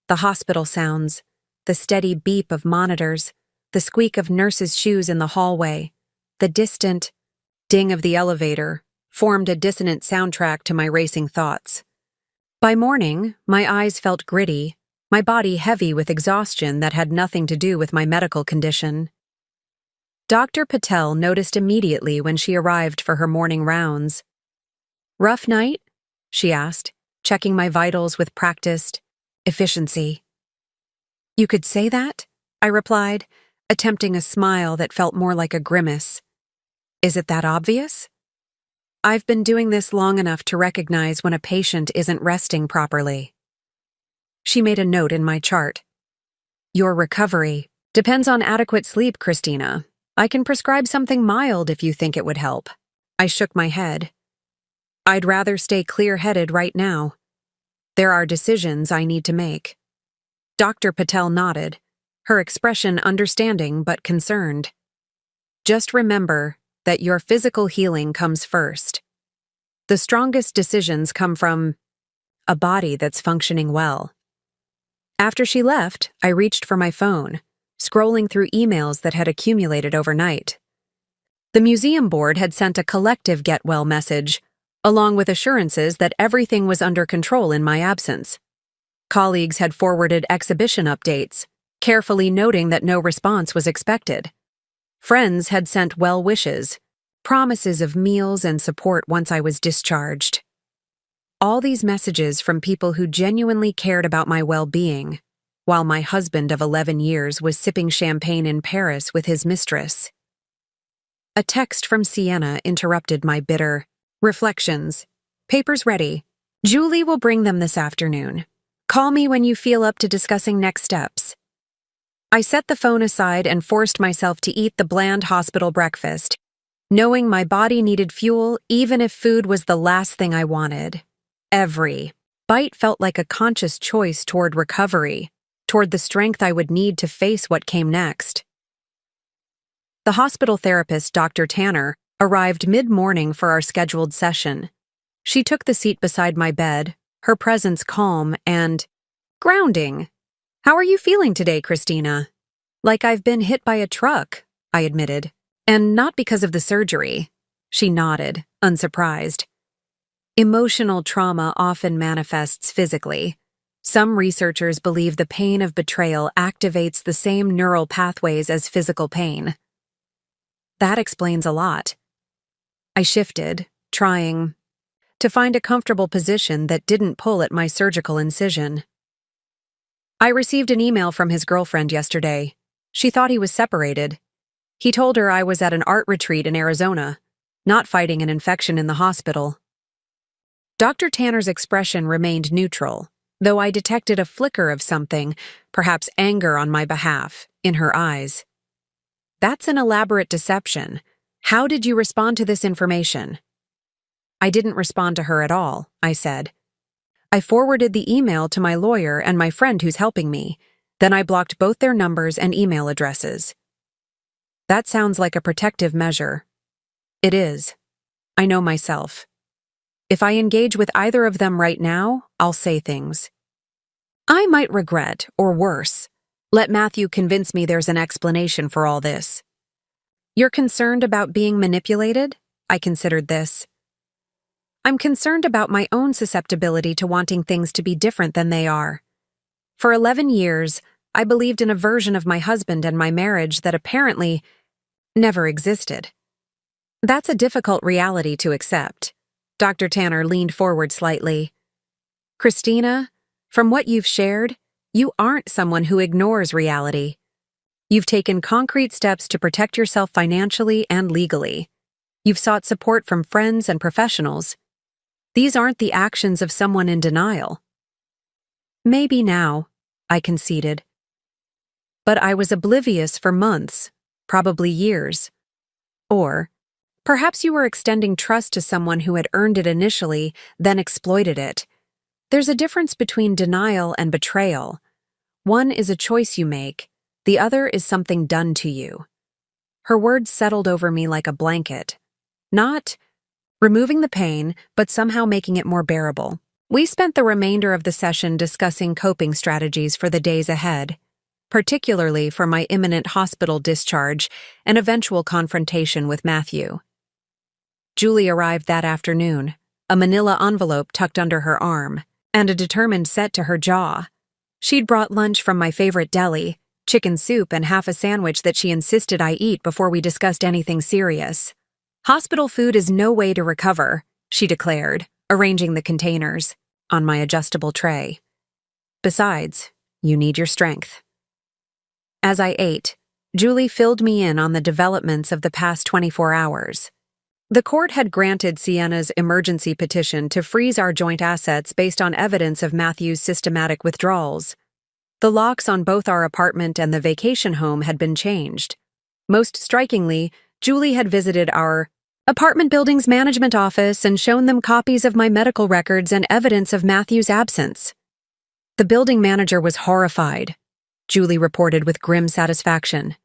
The hospital sounds, the steady beep of monitors, the squeak of nurses' shoes in the hallway, the distant ding of the elevator formed a dissonant soundtrack to my racing thoughts. By morning, my eyes felt gritty, my body heavy with exhaustion that had nothing to do with my medical condition. Dr. Patel noticed immediately when she arrived for her morning rounds. Rough night? She asked, checking my vitals with practiced efficiency. You could say that? I replied, attempting a smile that felt more like a grimace. Is it that obvious? I've been doing this long enough to recognize when a patient isn't resting properly. She made a note in my chart. Your recovery depends on adequate sleep, Christina. I can prescribe something mild if you think it would help. I shook my head. I'd rather stay clear-headed right now. There are decisions I need to make. Dr. Patel nodded, her expression understanding but concerned. Just remember that your physical healing comes first. The strongest decisions come from a body that's functioning well. After she left, I reached for my phone, scrolling through emails that had accumulated overnight. The museum board had sent a collective get well message, along with assurances that everything was under control in my absence. Colleagues had forwarded exhibition updates, carefully noting that no response was expected. Friends had sent well wishes, promises of meals and support once I was discharged. All these messages from people who genuinely cared about my well-being, while my husband of 11 years was sipping champagne in Paris with his mistress. A text from Sienna interrupted my bitter reflections. Papers ready. Julie will bring them this afternoon. Call me when you feel up to discussing next steps. I set the phone aside and forced myself to eat the bland hospital breakfast, knowing my body needed fuel even if food was the last thing I wanted. Every bite felt like a conscious choice toward recovery, toward the strength I would need to face what came next. The hospital therapist, Dr. Tanner, arrived mid-morning for our scheduled session. She took the seat beside my bed, her presence calm and grounding. How are you feeling today, Christina? Like I've been hit by a truck, I admitted. And not because of the surgery. She nodded, unsurprised. Emotional trauma often manifests physically. Some researchers believe the pain of betrayal activates the same neural pathways as physical pain. That explains a lot. I shifted, trying to find a comfortable position that didn't pull at my surgical incision. I received an email from his girlfriend yesterday. She thought he was separated. He told her I was at an art retreat in Arizona, not fighting an infection in the hospital. Dr. Tanner's expression remained neutral, though I detected a flicker of something, perhaps anger on my behalf, in her eyes. That's an elaborate deception. How did you respond to this information? I didn't respond to her at all, I said. I forwarded the email to my lawyer and my friend who's helping me. Then I blocked both their numbers and email addresses. That sounds like a protective measure. It is. I know myself. If I engage with either of them right now, I'll say things I might regret, or worse, let Matthew convince me there's an explanation for all this. You're concerned about being manipulated? I considered this. I'm concerned about my own susceptibility to wanting things to be different than they are. For 11 years, I believed in a version of my husband and my marriage that apparently never existed. That's a difficult reality to accept. Dr. Tanner leaned forward slightly. Christina, from what you've shared, you aren't someone who ignores reality. You've taken concrete steps to protect yourself financially and legally. You've sought support from friends and professionals. These aren't the actions of someone in denial. Maybe now, I conceded. But I was oblivious for months, probably years. Or, perhaps you were extending trust to someone who had earned it initially, then exploited it. There's a difference between denial and betrayal. One is a choice you make, the other is something done to you. Her words settled over me like a blanket. Not removing the pain, but somehow making it more bearable. We spent the remainder of the session discussing coping strategies for the days ahead, particularly for my imminent hospital discharge and eventual confrontation with Matthew. Julie arrived that afternoon, a manila envelope tucked under her arm, and a determined set to her jaw. She'd brought lunch from my favorite deli, chicken soup and half a sandwich that she insisted I eat before we discussed anything serious. Hospital food is no way to recover, she declared, arranging the containers on my adjustable tray. Besides, you need your strength. As I ate, Julie filled me in on the developments of the past 24 hours. The court had granted Sienna's emergency petition to freeze our joint assets based on evidence of Matthew's systematic withdrawals. The locks on both our apartment and the vacation home had been changed. Most strikingly, Julie had visited our apartment building's management office and shown them copies of my medical records and evidence of Matthew's absence. The building manager was horrified, Julie reported with grim satisfaction,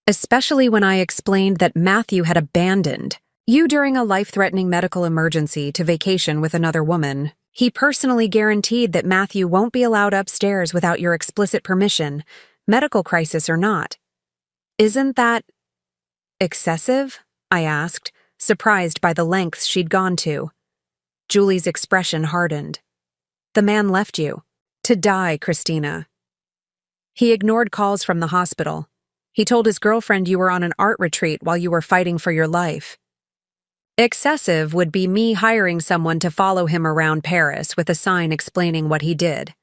especially when I explained that Matthew had abandoned you during a life-threatening medical emergency to vacation with another woman. He personally guaranteed that Matthew won't be allowed upstairs without your explicit permission, medical crisis or not. Isn't that excessive? I asked, surprised by the lengths she'd gone to. Julie's expression hardened. The man left you. To die, Christina. He ignored calls from the hospital. He told his girlfriend you were on an art retreat while you were fighting for your life. Excessive would be me hiring someone to follow him around Paris with a sign explaining what he did,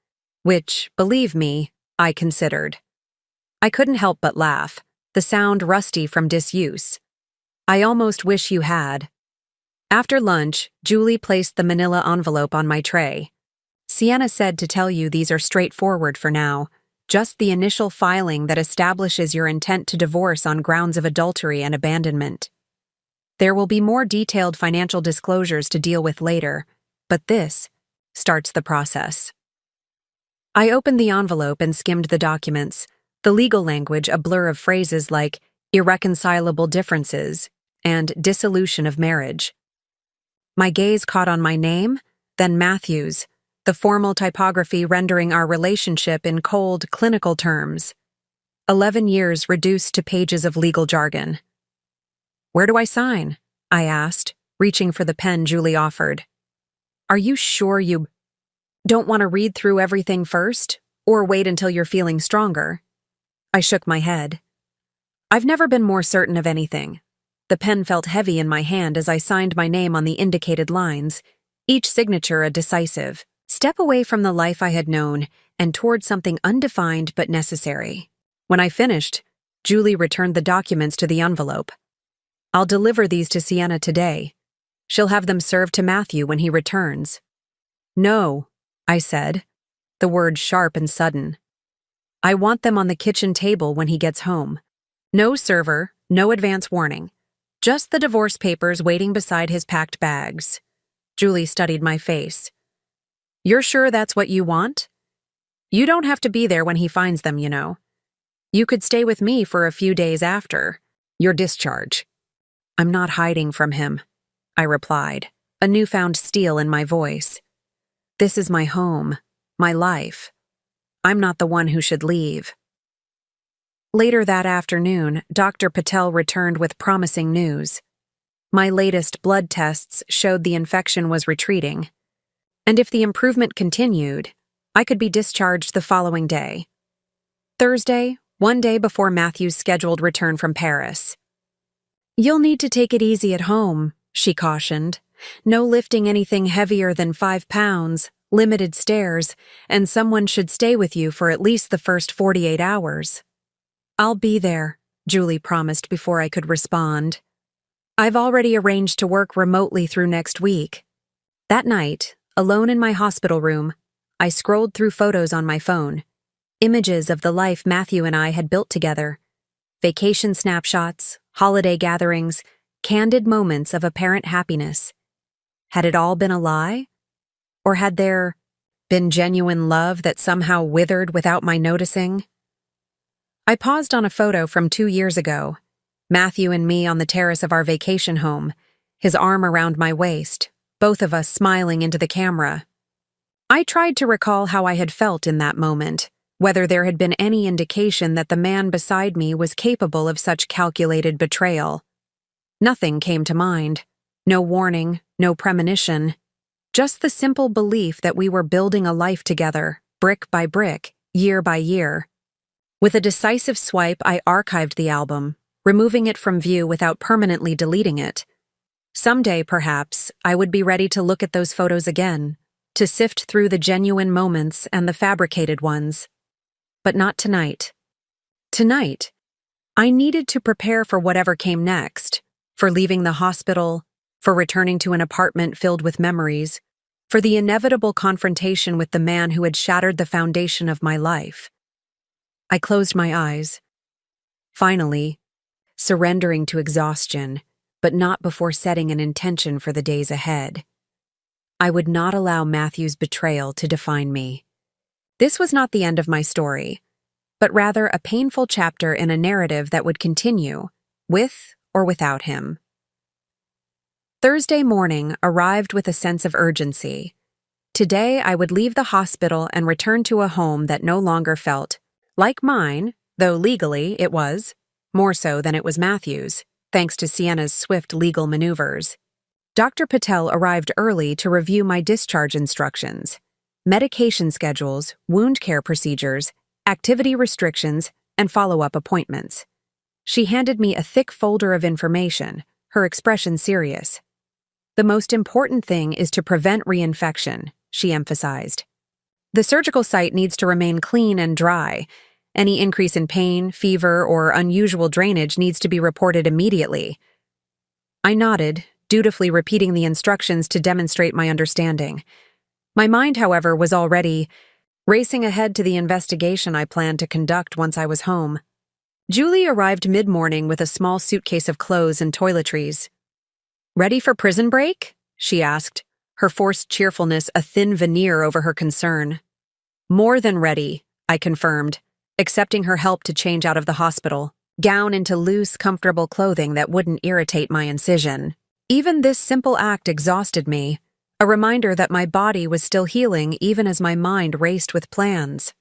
which, believe me, I considered. I couldn't help but laugh, the sound rusty from disuse. I almost wish you had. After lunch, Julie placed the manila envelope on my tray. Sienna said to tell you these are straightforward for now, just the initial filing that establishes your intent to divorce on grounds of adultery and abandonment. There will be more detailed financial disclosures to deal with later, but this starts the process. I opened the envelope and skimmed the documents, the legal language a blur of phrases like irreconcilable differences and dissolution of marriage. My gaze caught on my name, then Matthew's, the formal typography rendering our relationship in cold, clinical terms. 11 years reduced to pages of legal jargon. Where do I sign? I asked, reaching for the pen Julie offered. Are you sure you don't want to read through everything first, or wait until you're feeling stronger? I shook my head. I've never been more certain of anything. The pen felt heavy in my hand as I signed my name on the indicated lines, each signature a decisive step away from the life I had known and toward something undefined but necessary. When I finished, Julie returned the documents to the envelope. I'll deliver these to Sienna today. She'll have them served to Matthew when he returns. No, I said, the words sharp and sudden. I want them on the kitchen table when he gets home. No server, no advance warning. Just the divorce papers waiting beside his packed bags. Julie studied my face. You're sure that's what you want? You don't have to be there when he finds them, you know. You could stay with me for a few days after your discharge. I'm not hiding from him, I replied, a newfound steel in my voice. This is my home, my life. I'm not the one who should leave. Later that afternoon, Dr. Patel returned with promising news. My latest blood tests showed the infection was retreating, and if the improvement continued, I could be discharged the following day. Thursday, one day before Matthew's scheduled return from Paris. You'll need to take it easy at home, she cautioned. No lifting anything heavier than 5 pounds, limited stairs, and someone should stay with you for at least the first 48 hours. I'll be there, Julie promised before I could respond. I've already arranged to work remotely through next week. That night, alone in my hospital room, I scrolled through photos on my phone. Images of the life Matthew and I had built together. Vacation snapshots, holiday gatherings, candid moments of apparent happiness. Had it all been a lie? Or had there been genuine love that somehow withered without my noticing? I paused on a photo from 2 years ago. Matthew and me on the terrace of our vacation home, his arm around my waist, both of us smiling into the camera. I tried to recall how I had felt in that moment, whether there had been any indication that the man beside me was capable of such calculated betrayal. Nothing came to mind. No warning, no premonition. Just the simple belief that we were building a life together, brick by brick, year by year. With a decisive swipe, I archived the album, removing it from view without permanently deleting it. Someday, perhaps, I would be ready to look at those photos again, to sift through the genuine moments and the fabricated ones. But not tonight. Tonight, I needed to prepare for whatever came next, for leaving the hospital, for returning to an apartment filled with memories, for the inevitable confrontation with the man who had shattered the foundation of my life. I closed my eyes, finally, surrendering to exhaustion, but not before setting an intention for the days ahead. I would not allow Matthew's betrayal to define me. This was not the end of my story, but rather a painful chapter in a narrative that would continue, with or without him. Thursday morning arrived with a sense of urgency. Today I would leave the hospital and return to a home that no longer felt like mine, though legally it was, more so than it was Matthew's, thanks to Sienna's swift legal maneuvers. Dr. Patel arrived early to review my discharge instructions, medication schedules, wound care procedures, activity restrictions, and follow-up appointments. She handed me a thick folder of information, her expression serious. The most important thing is to prevent reinfection, she emphasized. The surgical site needs to remain clean and dry. Any increase in pain, fever, or unusual drainage needs to be reported immediately. I nodded, dutifully repeating the instructions to demonstrate my understanding. My mind, however, was already racing ahead to the investigation I planned to conduct once I was home. Julie arrived mid-morning with a small suitcase of clothes and toiletries. "Ready for prison break?" she asked, her forced cheerfulness a thin veneer over her concern. "More than ready," I confirmed, accepting her help to change out of the hospital, gown into loose, comfortable clothing that wouldn't irritate my incision. Even this simple act exhausted me, a reminder that my body was still healing even as my mind raced with plans.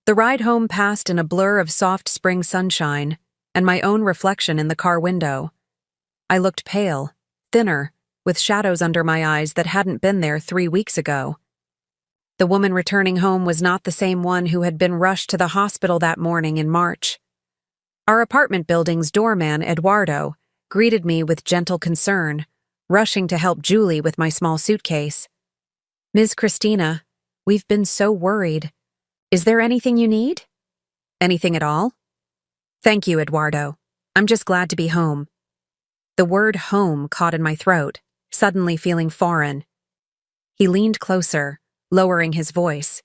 The ride home passed in a blur of soft spring sunshine and my own reflection in the car window. I looked pale, thinner, with shadows under my eyes that hadn't been there 3 weeks ago. The woman returning home was not the same one who had been rushed to the hospital that morning in March. Our apartment building's doorman, Eduardo, greeted me with gentle concern, rushing to help Julie with my small suitcase. "Ms. Christina, we've been so worried. Is there anything you need?" "Anything at all?" "Thank you, Eduardo. I'm just glad to be home." The word home caught in my throat, suddenly feeling foreign. He leaned closer, lowering his voice.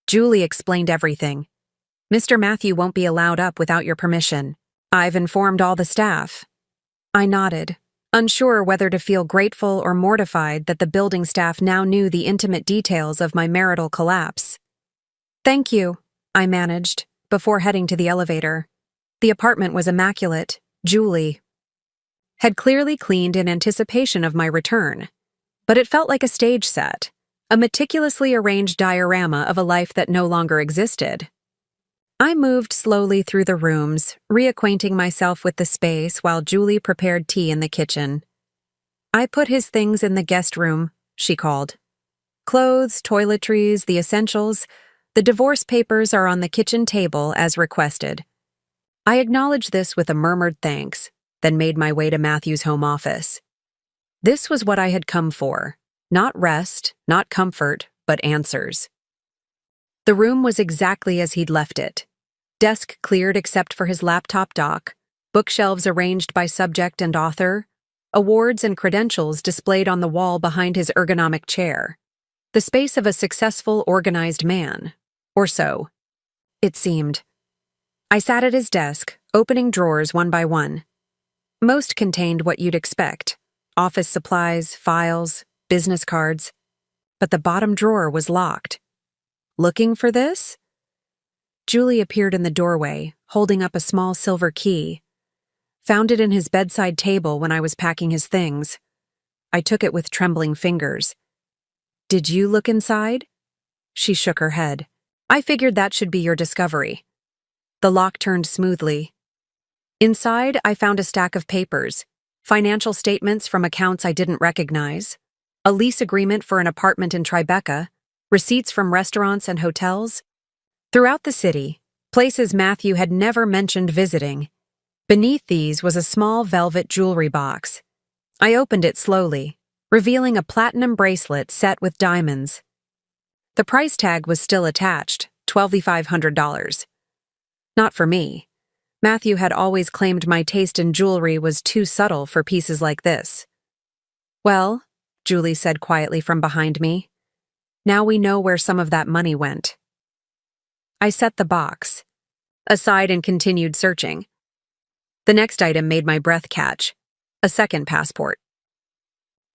"Julie explained everything. Mr. Matthew won't be allowed up without your permission. I've informed all the staff." I nodded, unsure whether to feel grateful or mortified that the building staff now knew the intimate details of my marital collapse. "Thank you," I managed, before heading to the elevator. The apartment was immaculate. Julie had clearly cleaned in anticipation of my return, but it felt like a stage set, a meticulously arranged diorama of a life that no longer existed. I moved slowly through the rooms, reacquainting myself with the space while Julie prepared tea in the kitchen. "I put his things in the guest room," she called. "Clothes, toiletries, the essentials. The divorce papers are on the kitchen table as requested." I acknowledged this with a murmured thanks, then made my way to Matthew's home office. This was what I had come for. Not rest, not comfort, but answers. The room was exactly as he'd left it. Desk cleared except for his laptop dock, bookshelves arranged by subject and author, awards and credentials displayed on the wall behind his ergonomic chair. The space of a successful, organized man. Or so. It seemed. I sat at his desk, opening drawers one by one. Most contained what you'd expect: office supplies, files, business cards. But the bottom drawer was locked. "Looking for this?" Julie appeared in the doorway, holding up a small silver key. "Found it in his bedside table when I was packing his things." I took it with trembling fingers. "Did you look inside?" She shook her head. "I figured that should be your discovery." The lock turned smoothly. Inside, I found a stack of papers, financial statements from accounts I didn't recognize, a lease agreement for an apartment in Tribeca, receipts from restaurants and hotels. Throughout the city, places Matthew had never mentioned visiting. Beneath these was a small velvet jewelry box. I opened it slowly, revealing a platinum bracelet set with diamonds. The price tag was still attached, $2,500. Not for me. Matthew had always claimed my taste in jewelry was too subtle for pieces like this. "Well," Julie said quietly from behind me, "now we know where some of that money went." I set the box aside and continued searching. The next item made my breath catch: a second passport.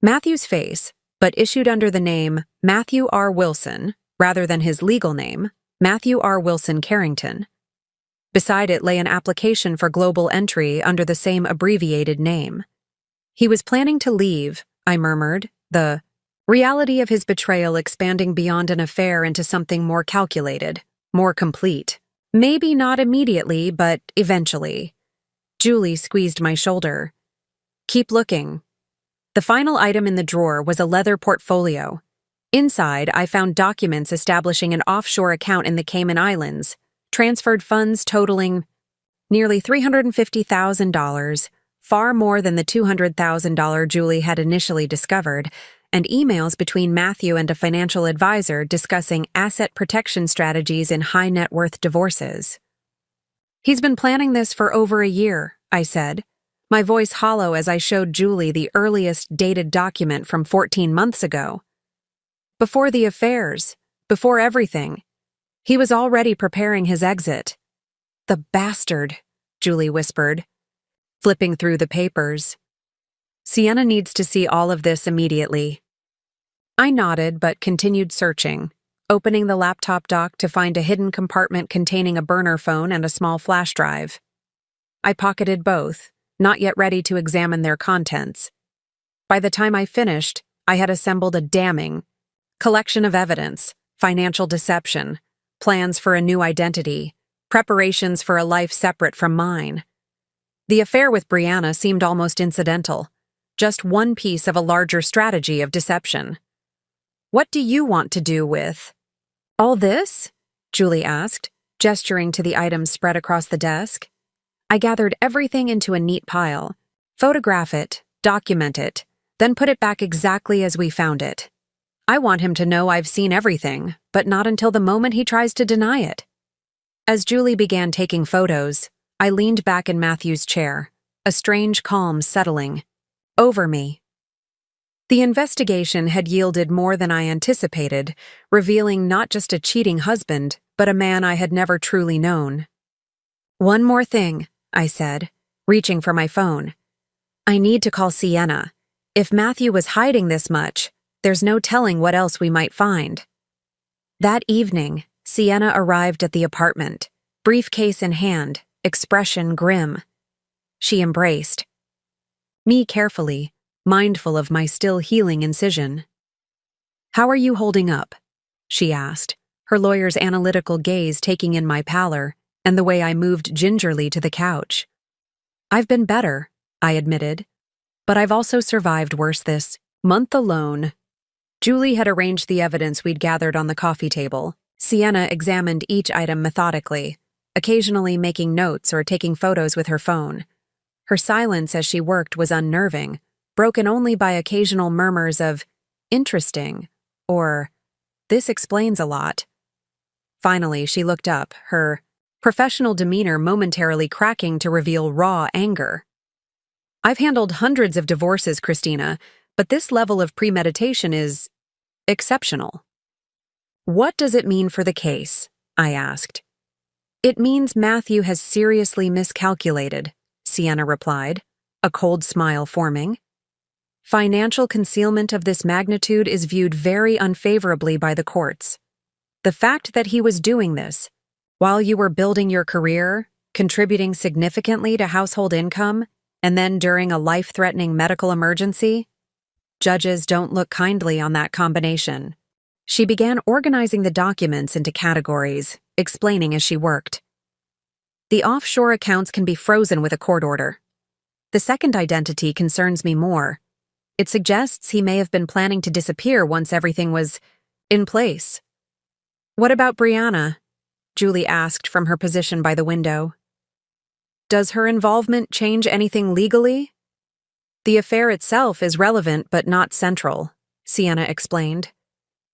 Matthew's face, but issued under the name Matthew R. Wilson, rather than his legal name, Matthew R. Wilson Carrington. Beside it lay an application for global entry under the same abbreviated name. He was planning to leave, I murmured, the reality of his betrayal expanding beyond an affair into something more calculated, more complete. Maybe not immediately, but eventually. Julie squeezed my shoulder. "Keep looking." The final item in the drawer was a leather portfolio. Inside, I found documents establishing an offshore account in the Cayman Islands, transferred funds totaling nearly $350,000, far more than the $200,000 Julie had initially discovered, and emails between Matthew and a financial advisor discussing asset protection strategies in high-net-worth divorces. "He's been planning this for over a year," I said, my voice hollow as I showed Julie the earliest dated document from 14 months ago. Before the affairs, before everything, he was already preparing his exit. "The bastard," Julie whispered, flipping through the papers. "Sienna needs to see all of this immediately." I nodded but continued searching, opening the laptop dock to find a hidden compartment containing a burner phone and a small flash drive. I pocketed both, not yet ready to examine their contents. By the time I finished, I had assembled a damning collection of evidence: financial deception, plans for a new identity, preparations for a life separate from mine. The affair with Brianna seemed almost incidental, just one piece of a larger strategy of deception. "What do you want to do with all this?" Julie asked, gesturing to the items spread across the desk. I gathered everything into a neat pile. "Photograph it, document it, then put it back exactly as we found it. I want him to know I've seen everything, but not until the moment he tries to deny it." As Julie began taking photos, I leaned back in Matthew's chair, a strange calm settling over me. The investigation had yielded more than I anticipated, revealing not just a cheating husband, but a man I had never truly known. "One more thing," I said, reaching for my phone. I need to call Sienna. If Matthew was hiding this much, there's no telling what else we might find. That evening, Sienna arrived at the apartment, briefcase in hand, expression grim. She embraced me carefully, mindful of my still healing incision. "How are you holding up?" she asked, her lawyer's analytical gaze taking in my pallor and the way I moved gingerly to the couch. "I've been better," I admitted, "but I've also survived worse this month alone." Julie had arranged the evidence we'd gathered on the coffee table. Sienna examined each item methodically, occasionally making notes or taking photos with her phone. Her silence as she worked was unnerving, broken only by occasional murmurs of, "interesting," or, "this explains a lot." Finally, she looked up, her professional demeanor momentarily cracking to reveal raw anger. "I've handled hundreds of divorces, Christina, but this level of premeditation is exceptional." "What does it mean for the case?" I asked. "It means Matthew has seriously miscalculated," Sienna replied, a cold smile forming. "Financial concealment of this magnitude is viewed very unfavorably by the courts. The fact that he was doing this, while you were building your career, contributing significantly to household income, and then during a life-threatening medical emergency, judges don't look kindly on that combination." She began organizing the documents into categories, explaining as she worked. "The offshore accounts can be frozen with a court order. The second identity concerns me more. It suggests he may have been planning to disappear once everything was in place." "What about Brianna?" Julie asked from her position by the window. "Does her involvement change anything legally?" "The affair itself is relevant but not central," Sienna explained.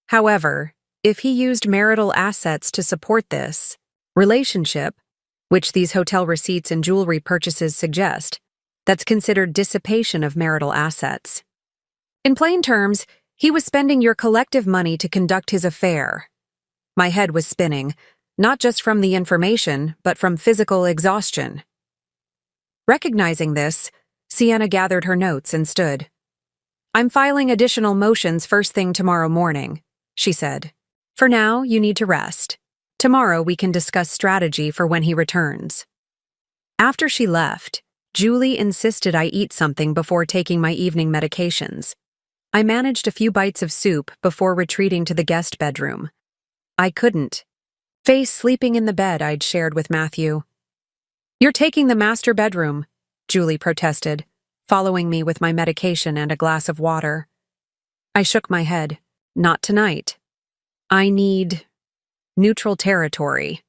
"However, if he used marital assets to support this relationship, which these hotel receipts and jewelry purchases suggest, that's considered dissipation of marital assets. In plain terms, he was spending your collective money to conduct his affair." My head was spinning, not just from the information, but from physical exhaustion. Recognizing this, Sienna gathered her notes and stood. "I'm filing additional motions first thing tomorrow morning," she said. "For now, you need to rest. Tomorrow we can discuss strategy for when he returns." After she left, Julie insisted I eat something before taking my evening medications. I managed a few bites of soup before retreating to the guest bedroom. I couldn't face sleeping in the bed I'd shared with Matthew. "You're taking the master bedroom," Julie protested, following me with my medication and a glass of water. I shook my head. "Not tonight. I need neutral territory."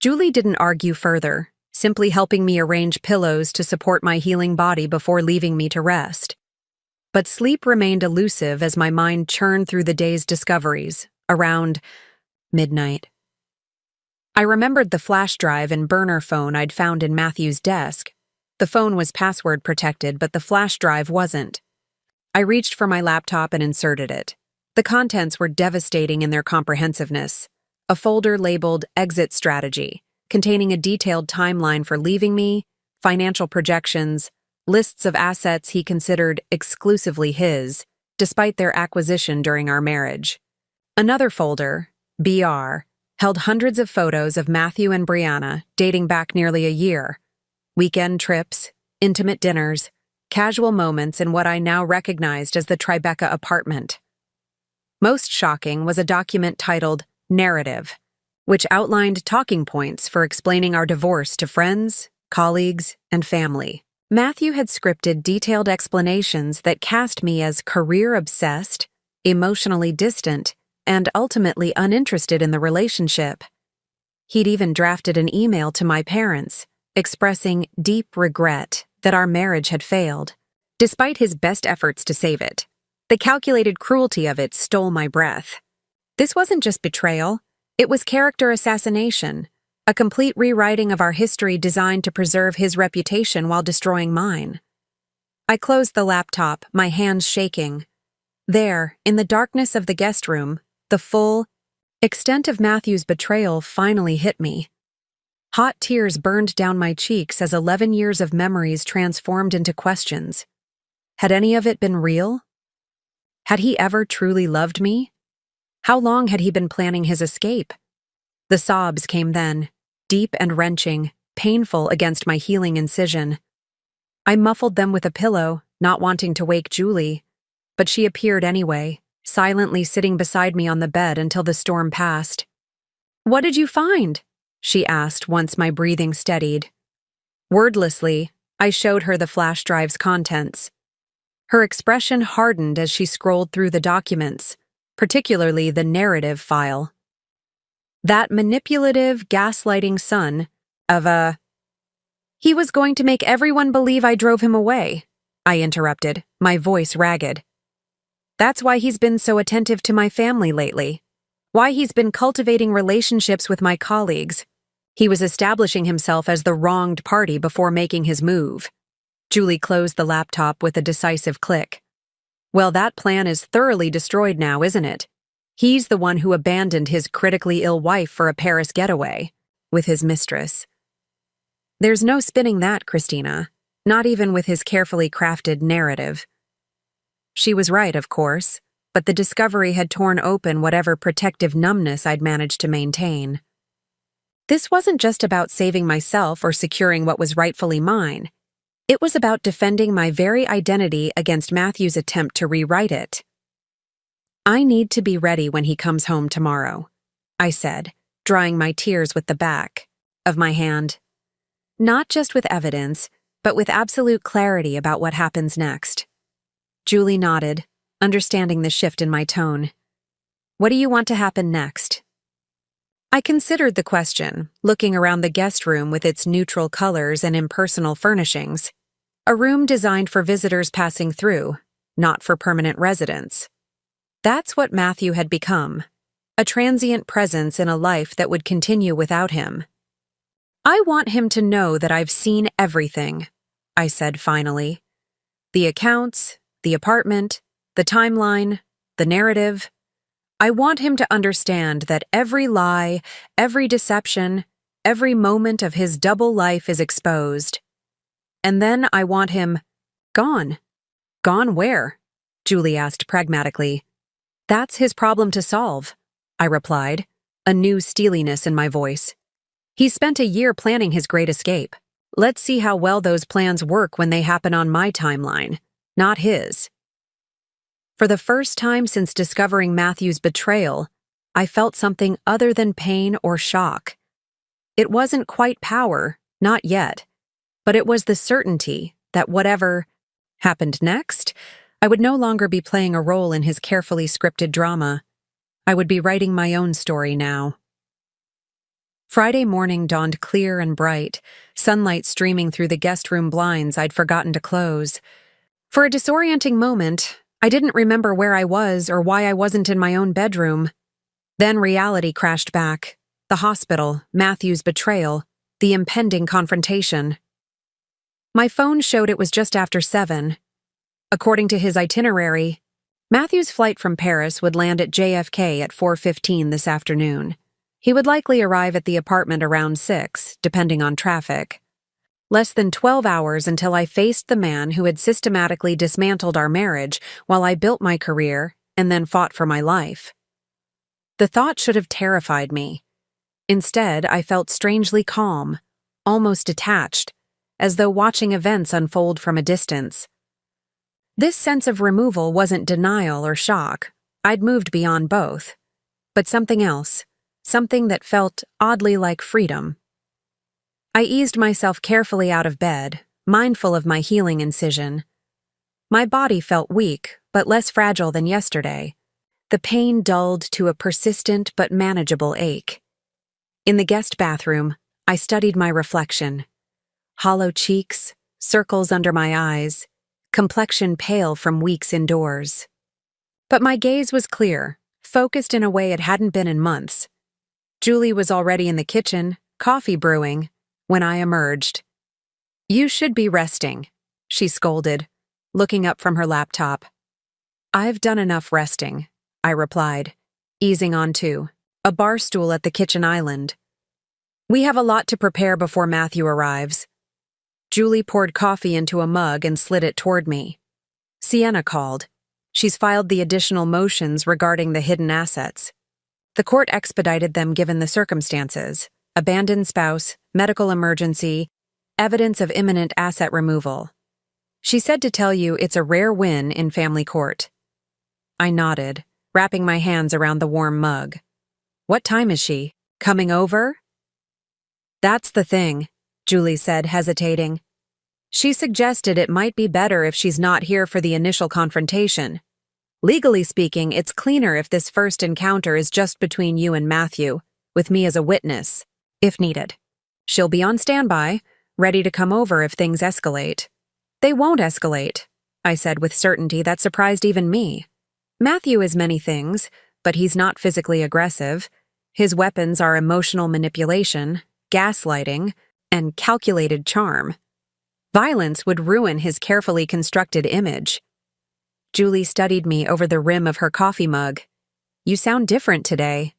Julie didn't argue further, simply helping me arrange pillows to support my healing body before leaving me to rest. But sleep remained elusive as my mind churned through the day's discoveries, around midnight. I remembered the flash drive and burner phone I'd found in Matthew's desk. The phone was password protected, but the flash drive wasn't. I reached for my laptop and inserted it. The contents were devastating in their comprehensiveness. A folder labeled Exit Strategy, containing a detailed timeline for leaving me, financial projections, lists of assets he considered exclusively his, despite their acquisition during our marriage. Another folder, BR, held hundreds of photos of Matthew and Brianna dating back nearly a year. Weekend trips, intimate dinners, casual moments in what I now recognized as the Tribeca apartment. Most shocking was a document titled Narrative, which outlined talking points for explaining our divorce to friends, colleagues, and family. Matthew had scripted detailed explanations that cast me as career-obsessed, emotionally distant, and ultimately uninterested in the relationship. He'd even drafted an email to my parents, expressing deep regret that our marriage had failed, despite his best efforts to save it. The calculated cruelty of it stole my breath. This wasn't just betrayal, it was character assassination, a complete rewriting of our history designed to preserve his reputation while destroying mine. I closed the laptop, my hands shaking. There, in the darkness of the guest room, the full extent of Matthew's betrayal finally hit me. Hot tears burned down my cheeks as 11 years of memories transformed into questions. Had any of it been real? Had he ever truly loved me? How long had he been planning his escape? The sobs came then, deep and wrenching, painful against my healing incision. I muffled them with a pillow, not wanting to wake Julie, but she appeared anyway, silently sitting beside me on the bed until the storm passed. "What did you find?" she asked once my breathing steadied. Wordlessly, I showed her the flash drive's contents. Her expression hardened as she scrolled through the documents, particularly the narrative file. That manipulative, gaslighting son of a... "He was going to make everyone believe I drove him away," I interrupted, my voice ragged. "That's why he's been so attentive to my family lately. Why he's been cultivating relationships with my colleagues. He was establishing himself as the wronged party before making his move." Julie closed the laptop with a decisive click. "Well, that plan is thoroughly destroyed now, isn't it? He's the one who abandoned his critically ill wife for a Paris getaway, with his mistress. There's no spinning that, Christina, not even with his carefully crafted narrative." She was right, of course, but the discovery had torn open whatever protective numbness I'd managed to maintain. This wasn't just about saving myself or securing what was rightfully mine. It was about defending my very identity against Matthew's attempt to rewrite it. "I need to be ready when he comes home tomorrow," I said, drying my tears with the back of my hand. "Not just with evidence, but with absolute clarity about what happens next." Julie nodded, understanding the shift in my tone. "What do you want to happen next?" I considered the question, looking around the guest room with its neutral colors and impersonal furnishings. A room designed for visitors passing through, not for permanent residents. That's what Matthew had become, a transient presence in a life that would continue without him. "I want him to know that I've seen everything," I said finally. "The accounts, the apartment, the timeline, the narrative. I want him to understand that every lie, every deception, every moment of his double life is exposed. And then I want him gone." "Gone where?" Julie asked pragmatically. "That's his problem to solve," I replied, a new steeliness in my voice. "He spent a year planning his great escape. Let's see how well those plans work when they happen on my timeline, not his." For the first time since discovering Matthew's betrayal, I felt something other than pain or shock. It wasn't quite power, not yet, but it was the certainty that whatever happened next, I would no longer be playing a role in his carefully scripted drama. I would be writing my own story now. Friday morning dawned clear and bright, sunlight streaming through the guest room blinds I'd forgotten to close. For a disorienting moment, I didn't remember where I was or why I wasn't in my own bedroom. Then reality crashed back. The hospital, Matthew's betrayal, the impending confrontation. My phone showed it was just after 7. According to his itinerary, Matthew's flight from Paris would land at JFK at 4:15 this afternoon. He would likely arrive at the apartment around 6, depending on traffic. Less than 12 hours until I faced the man who had systematically dismantled our marriage while I built my career and then fought for my life. The thought should have terrified me. Instead, I felt strangely calm, almost detached, as though watching events unfold from a distance. This sense of removal wasn't denial or shock. I'd moved beyond both. But something else, something that felt oddly like freedom. I eased myself carefully out of bed, mindful of my healing incision. My body felt weak, but less fragile than yesterday. The pain dulled to a persistent but manageable ache. In the guest bathroom, I studied my reflection. Hollow cheeks, circles under my eyes, complexion pale from weeks indoors. But my gaze was clear, focused in a way it hadn't been in months. Julie was already in the kitchen, coffee brewing, when I emerged. "You should be resting," she scolded, looking up from her laptop. "I've done enough resting," I replied, easing onto a bar stool at the kitchen island. We have a lot to prepare before Matthew arrives. Julie poured coffee into a mug and slid it toward me. Sienna called. She's filed the additional motions regarding the hidden assets. The court expedited them given the circumstances: abandoned spouse, medical emergency, evidence of imminent asset removal. She said to tell you it's a rare win in family court. I nodded, wrapping my hands around the warm mug. What time is she? Coming over? That's the thing, Julie said, hesitating. She suggested it might be better if she's not here for the initial confrontation. Legally speaking, it's cleaner if this first encounter is just between you and Matthew, with me as a witness, if needed. She'll be on standby, ready to come over if things escalate. They won't escalate, I said with certainty that surprised even me. Matthew is many things, but he's not physically aggressive. His weapons are emotional manipulation, gaslighting, and calculated charm. Violence would ruin his carefully constructed image. Julie studied me over the rim of her coffee mug. You sound different today.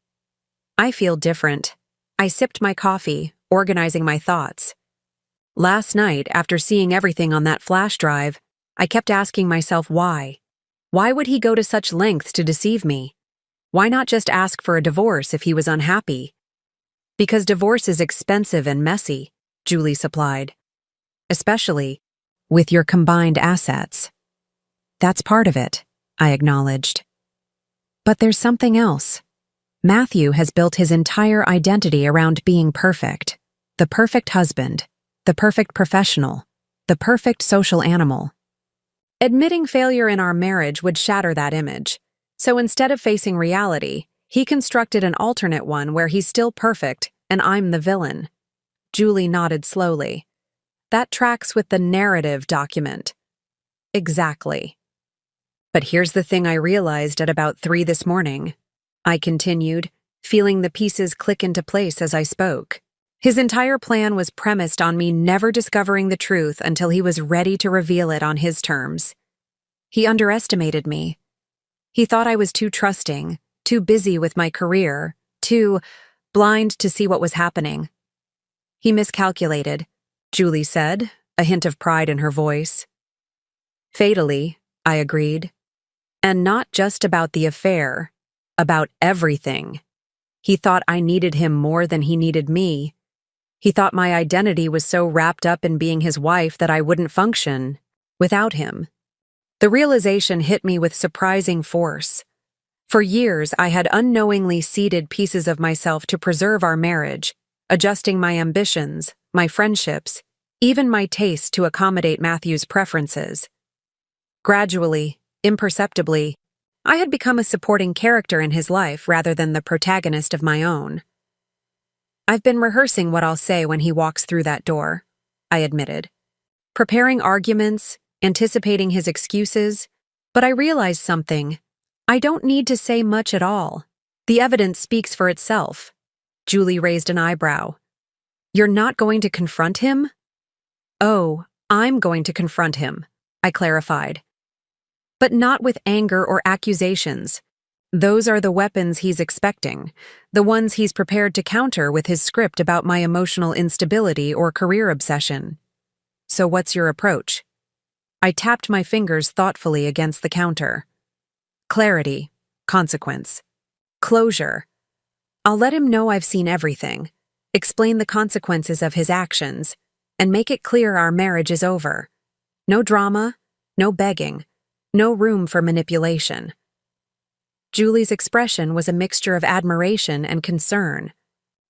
I feel different. I sipped my coffee, organizing my thoughts. Last night, after seeing everything on that flash drive, I kept asking myself why. Why would he go to such lengths to deceive me? Why not just ask for a divorce if he was unhappy? Because divorce is expensive and messy, Julie supplied. Especially with your combined assets. That's part of it, I acknowledged. But there's something else. Matthew has built his entire identity around being perfect. The perfect husband, the perfect professional, the perfect social animal. Admitting failure in our marriage would shatter that image. So instead of facing reality, he constructed an alternate one where he's still perfect and I'm the villain. Julie nodded slowly. That tracks with the narrative document. Exactly. But here's the thing I realized at about 3 this morning. I continued, feeling the pieces click into place as I spoke. His entire plan was premised on me never discovering the truth until he was ready to reveal it on his terms. He underestimated me. He thought I was too trusting, too busy with my career, too blind to see what was happening. He miscalculated, Julie said, a hint of pride in her voice. Fatally, I agreed. And not just about the affair, about everything. He thought I needed him more than he needed me. He thought my identity was so wrapped up in being his wife that I wouldn't function without him. The realization hit me with surprising force. For years, I had unknowingly ceded pieces of myself to preserve our marriage, adjusting my ambitions, my friendships, even my tastes to accommodate Matthew's preferences. Gradually, imperceptibly, I had become a supporting character in his life rather than the protagonist of my own. I've been rehearsing what I'll say when he walks through that door, I admitted. Preparing arguments, anticipating his excuses, but I realized something. I don't need to say much at all. The evidence speaks for itself. Julie raised an eyebrow. You're not going to confront him? Oh, I'm going to confront him, I clarified. But not with anger or accusations. Those are the weapons he's expecting, the ones he's prepared to counter with his script about my emotional instability or career obsession. So what's your approach? I tapped my fingers thoughtfully against the counter. Clarity, consequence, closure. I'll let him know I've seen everything, explain the consequences of his actions, and make it clear our marriage is over. No drama, no begging, no room for manipulation. Julie's expression was a mixture of admiration and concern.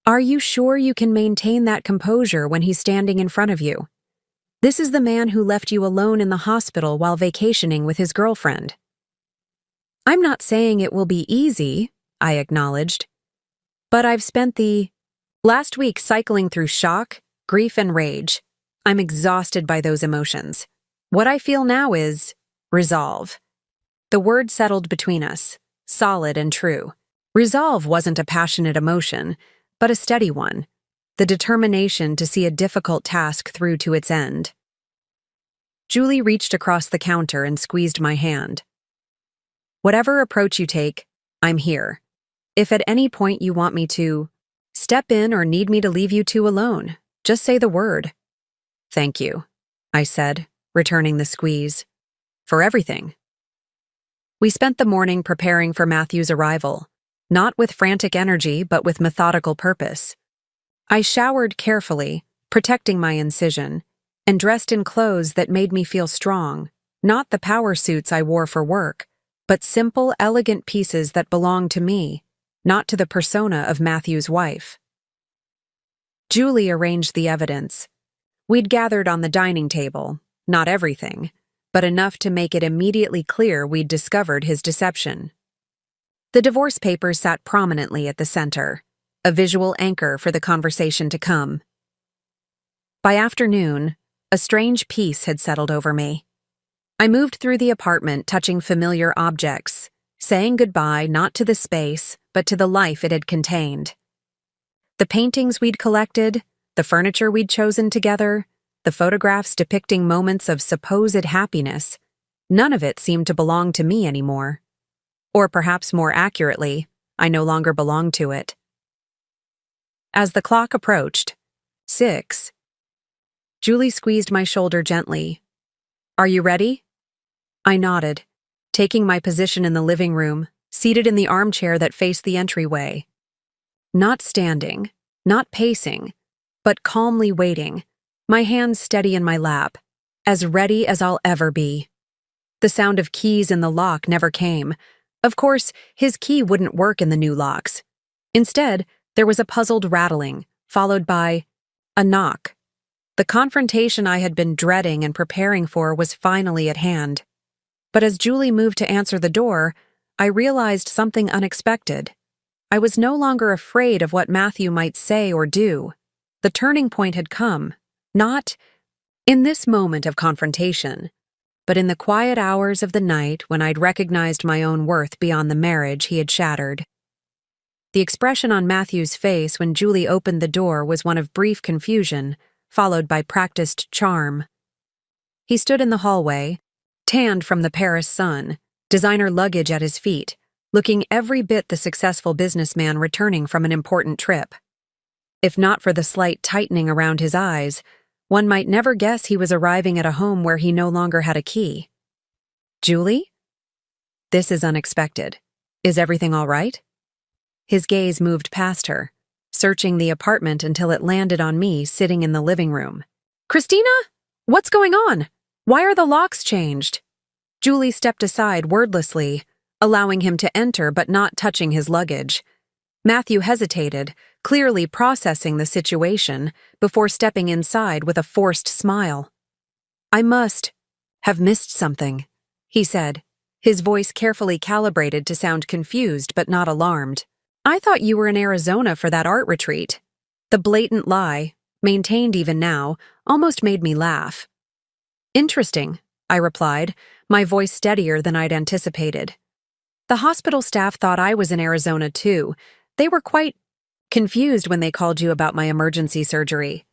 Are you sure you can maintain that composure when he's standing in front of you? This is the man who left you alone in the hospital while vacationing with his girlfriend. I'm not saying it will be easy, I acknowledged. But I've spent the last week cycling through shock, grief, and rage. I'm exhausted by those emotions. What I feel now is resolve. The word settled between us, solid and true. Resolve wasn't a passionate emotion, but a steady one, the determination to see a difficult task through to its end. Julie reached across the counter and squeezed my hand. Whatever approach you take, I'm here. If at any point you want me to Step in or need me to leave you two alone. Just say the word. Thank you, I said, returning the squeeze. For everything. We spent the morning preparing for Matthew's arrival, not with frantic energy but with methodical purpose. I showered carefully, protecting my incision, and dressed in clothes that made me feel strong, not the power suits I wore for work, but simple, elegant pieces that belonged to me, not to the persona of Matthew's wife. Julie arranged the evidence. We'd gathered on the dining table, not everything, but enough to make it immediately clear we'd discovered his deception. The divorce papers sat prominently at the center, a visual anchor for the conversation to come. By afternoon, a strange peace had settled over me. I moved through the apartment touching familiar objects, saying goodbye not to the space, but to the life it had contained. The paintings we'd collected, the furniture we'd chosen together, the photographs depicting moments of supposed happiness, none of it seemed to belong to me anymore. Or perhaps more accurately, I no longer belonged to it. As the clock approached, 6, Julie squeezed my shoulder gently. Are you ready? I nodded, taking my position in the living room, seated in the armchair that faced the entryway. Not standing, not pacing, but calmly waiting, my hands steady in my lap, as ready as I'll ever be. The sound of keys in the lock never came. Of course, his key wouldn't work in the new locks. Instead, there was a puzzled rattling, followed by a knock. The confrontation I had been dreading and preparing for was finally at hand. But as Julie moved to answer the door, I realized something unexpected. I was no longer afraid of what Matthew might say or do. The turning point had come, not in this moment of confrontation, but in the quiet hours of the night when I'd recognized my own worth beyond the marriage he had shattered. The expression on Matthew's face when Julie opened the door was one of brief confusion, followed by practiced charm. He stood in the hallway, tanned from the Paris sun, designer luggage at his feet, looking every bit the successful businessman returning from an important trip. If not for the slight tightening around his eyes, one might never guess he was arriving at a home where he no longer had a key. Julie? This is unexpected. Is everything all right? His gaze moved past her, searching the apartment until it landed on me sitting in the living room. Christina? What's going on? Why are the locks changed? Julie stepped aside wordlessly, allowing him to enter but not touching his luggage. Matthew hesitated, clearly processing the situation, before stepping inside with a forced smile. I must have missed something, he said, his voice carefully calibrated to sound confused but not alarmed. I thought you were in Arizona for that art retreat. The blatant lie, maintained even now, almost made me laugh. Interesting, I replied, my voice steadier than I'd anticipated. The hospital staff thought I was in Arizona too. They were quite confused when they called you about my emergency surgery.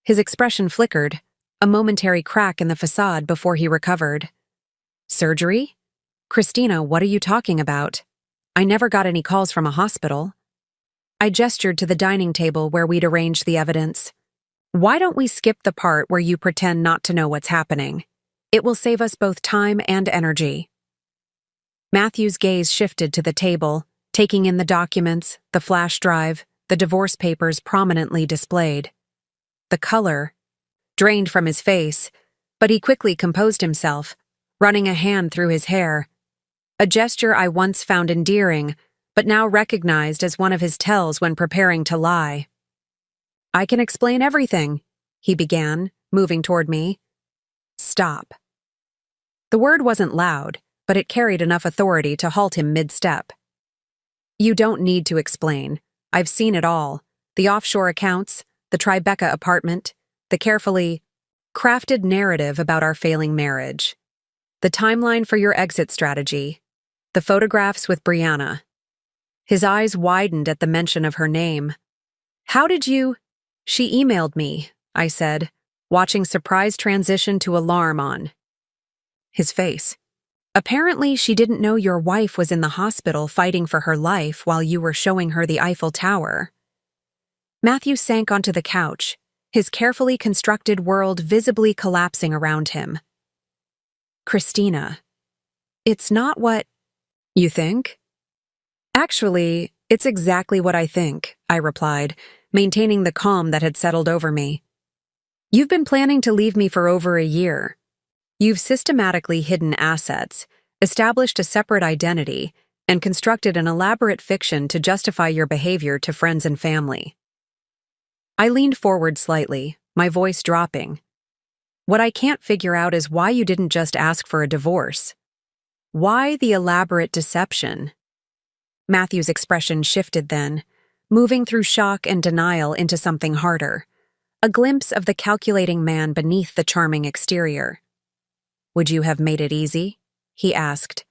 His expression flickered, a momentary crack in the facade before he recovered. Surgery? Christina, what are you talking about? I never got any calls from a hospital. I gestured to the dining table where we'd arranged the evidence. Why don't we skip the part where you pretend not to know what's happening? It will save us both time and energy. Matthew's gaze shifted to the table, taking in the documents, the flash drive, the divorce papers prominently displayed. The color drained from his face, but he quickly composed himself, running a hand through his hair. A gesture I once found endearing, but now recognized as one of his tells when preparing to lie. I can explain everything, he began, moving toward me. Stop. The word wasn't loud, but it carried enough authority to halt him mid-step. You don't need to explain. I've seen it all. The offshore accounts, the Tribeca apartment, the carefully crafted narrative about our failing marriage, the timeline for your exit strategy, the photographs with Brianna. His eyes widened at the mention of her name. How did you? She emailed me, I said, watching surprise transition to alarm on his face. Apparently, she didn't know your wife was in the hospital fighting for her life while you were showing her the Eiffel Tower. Matthew sank onto the couch, his carefully constructed world visibly collapsing around him. Christina, it's not what you think? Actually, it's exactly what I think, I replied, maintaining the calm that had settled over me. You've been planning to leave me for over a year. You've systematically hidden assets, established a separate identity, and constructed an elaborate fiction to justify your behavior to friends and family. I leaned forward slightly, my voice dropping. What I can't figure out is why you didn't just ask for a divorce. Why the elaborate deception? Matthew's expression shifted then, moving through shock and denial into something harder, a glimpse of the calculating man beneath the charming exterior. Would you have made it easy? He asked,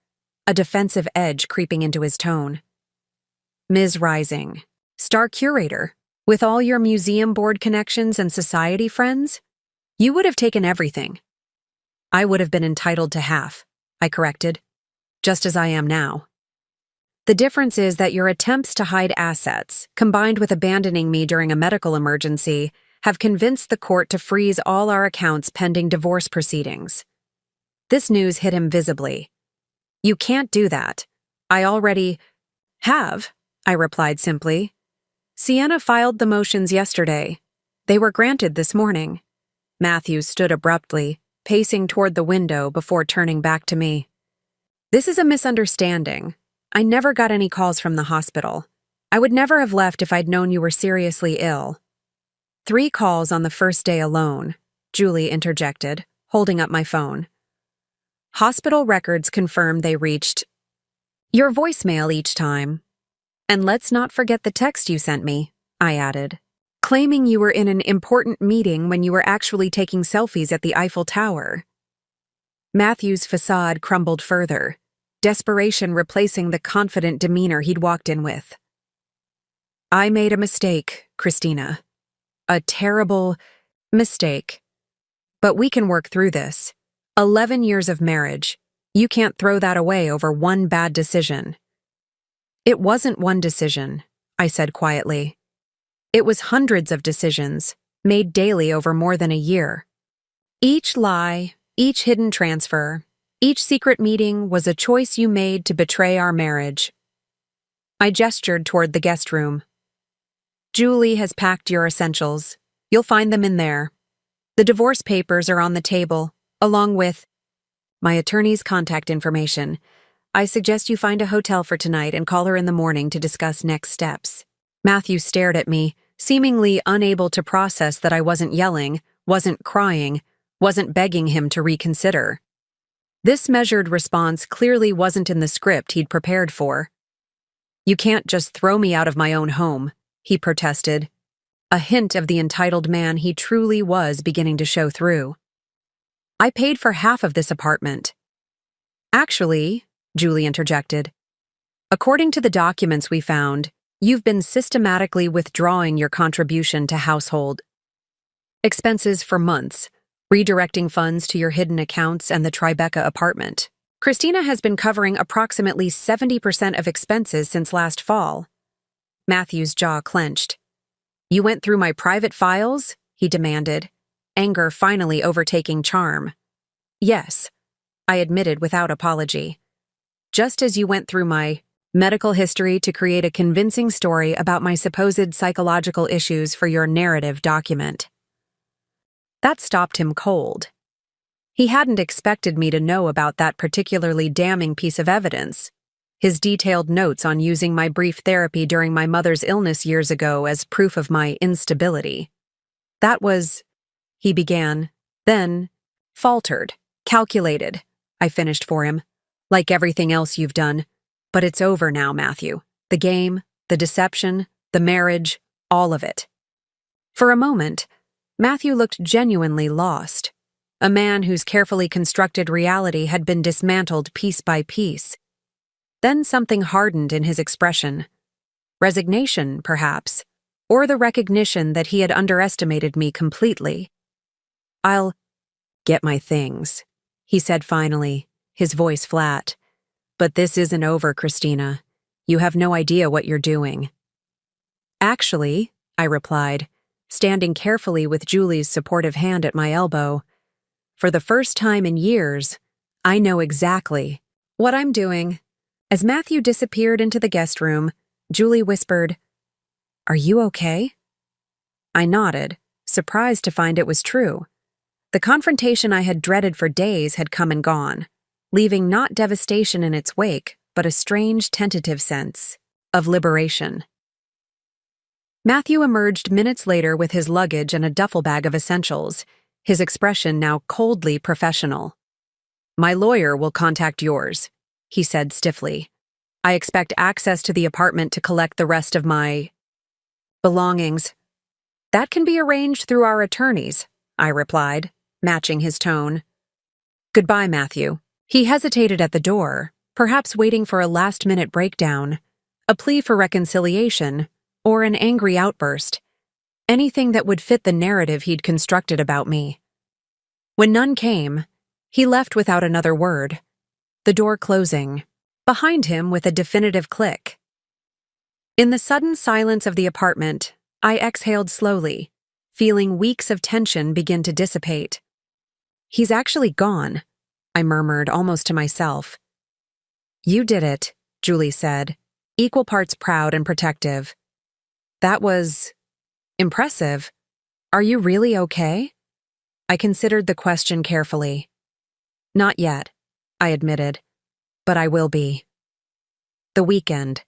a defensive edge creeping into his tone. Ms. Rising, star curator, with all your museum board connections and society friends? You would have taken everything. I would have been entitled to half, I corrected, just as I am now. The difference is that your attempts to hide assets, combined with abandoning me during a medical emergency, have convinced the court to freeze all our accounts pending divorce proceedings. This news hit him visibly. You can't do that. I already have, I replied simply. Sienna filed the motions yesterday. They were granted this morning. Matthew stood abruptly, pacing toward the window before turning back to me. This is a misunderstanding. I never got any calls from the hospital. I would never have left if I'd known you were seriously ill. 3 calls on the first day alone, Julie interjected, holding up my phone. Hospital records confirm they reached your voicemail each time. And let's not forget the text you sent me, I added, claiming you were in an important meeting when you were actually taking selfies at the Eiffel Tower. Matthew's facade crumbled further, desperation replacing the confident demeanor he'd walked in with. I made a mistake, Christina. A terrible mistake. But we can work through this. 11 years of marriage. You can't throw that away over one bad decision. It wasn't one decision, I said quietly. It was hundreds of decisions, made daily over more than a year. Each lie, each hidden transfer, each secret meeting was a choice you made to betray our marriage. I gestured toward the guest room. Julie has packed your essentials. You'll find them in there. The divorce papers are on the table, along with my attorney's contact information. I suggest you find a hotel for tonight and call her in the morning to discuss next steps. Matthew stared at me, seemingly unable to process that I wasn't yelling, wasn't crying, wasn't begging him to reconsider. This measured response clearly wasn't in the script he'd prepared for. You can't just throw me out of my own home, he protested, a hint of the entitled man he truly was beginning to show through. I paid for half of this apartment. Actually, Julie interjected, according to the documents we found, you've been systematically withdrawing your contribution to household expenses for months, redirecting funds to your hidden accounts and the Tribeca apartment. Christina has been covering approximately 70% of expenses since last fall. Matthew's jaw clenched. You went through my private files? He demanded, anger finally overtaking charm. Yes, I admitted without apology. Just as you went through my medical history to create a convincing story about my supposed psychological issues for your narrative document. That stopped him cold. He hadn't expected me to know about that particularly damning piece of evidence, his detailed notes on using my brief therapy during my mother's illness years ago as proof of my instability. That was, he began, then faltered, calculated, I finished for him, like everything else you've done. But it's over now, Matthew. The game, the deception, the marriage, all of it. For a moment, Matthew looked genuinely lost, a man whose carefully constructed reality had been dismantled piece by piece. Then something hardened in his expression. Resignation, perhaps, or the recognition that he had underestimated me completely. I'll get my things, he said finally, his voice flat. But this isn't over, Christina. You have no idea what you're doing. Actually, I replied, standing carefully with Julie's supportive hand at my elbow. For the first time in years, I know exactly what I'm doing. As Matthew disappeared into the guest room, Julie whispered, "Are you okay?" I nodded, surprised to find it was true. The confrontation I had dreaded for days had come and gone, leaving not devastation in its wake, but a strange, tentative sense of liberation. Matthew emerged minutes later with his luggage and a duffel bag of essentials, his expression now coldly professional. "My lawyer will contact yours," he said stiffly. "I expect access to the apartment to collect the rest of my belongings." "That can be arranged through our attorneys," I replied, matching his tone. "Goodbye, Matthew." He hesitated at the door, perhaps waiting for a last-minute breakdown, a plea for reconciliation, or an angry outburst, anything that would fit the narrative he'd constructed about me. When none came, he left without another word, the door closing, behind him with a definitive click. In the sudden silence of the apartment, I exhaled slowly, feeling weeks of tension begin to dissipate. "He's actually gone," I murmured almost to myself. "You did it," Julie said, equal parts proud and protective. "That was impressive. Are you really okay?" I considered the question carefully. "Not yet," I admitted, "but I will be." The weekend.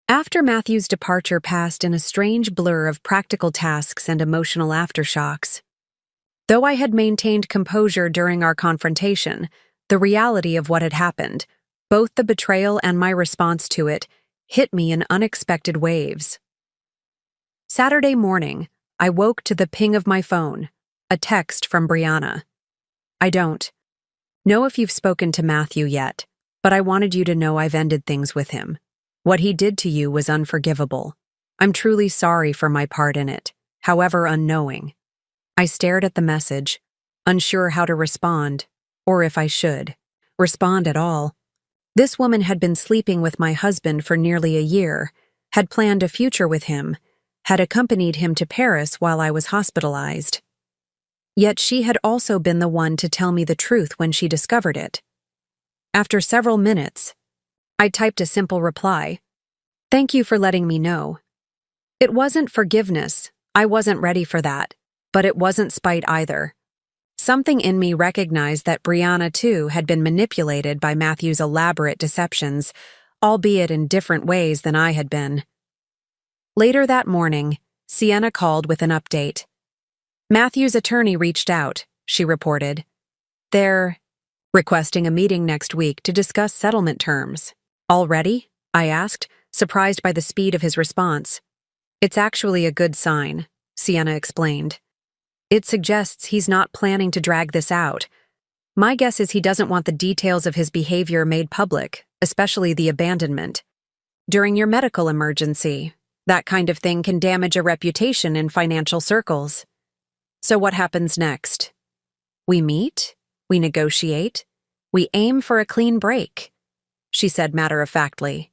After Matthew's departure passed in a strange blur of practical tasks and emotional aftershocks. Though I had maintained composure during our confrontation, the reality of what had happened, both the betrayal and my response to it, hit me in unexpected waves. Saturday morning, I woke to the ping of my phone, a text from Brianna. "I don't know if you've spoken to Matthew yet, but I wanted you to know I've ended things with him. What he did to you was unforgivable. I'm truly sorry for my part in it, however unknowing." I stared at the message, unsure how to respond, or if I should respond at all. This woman had been sleeping with my husband for nearly a year, had planned a future with him, had accompanied him to Paris while I was hospitalized. Yet she had also been the one to tell me the truth when she discovered it. After several minutes, I typed a simple reply. "Thank you for letting me know." It wasn't forgiveness, I wasn't ready for that, but it wasn't spite either. Something in me recognized that Brianna, too, had been manipulated by Matthew's elaborate deceptions, albeit in different ways than I had been. Later that morning, Sienna called with an update. "Matthew's attorney reached out," she reported. "They're requesting a meeting next week to discuss settlement terms." "Already?" I asked, surprised by the speed of his response. "It's actually a good sign," Sienna explained. "It suggests he's not planning to drag this out. My guess is he doesn't want the details of his behavior made public, especially the abandonment. During your medical emergency, that kind of thing can damage a reputation in financial circles. So what happens next? We meet, we negotiate, we aim for a clean break," she said matter-of-factly.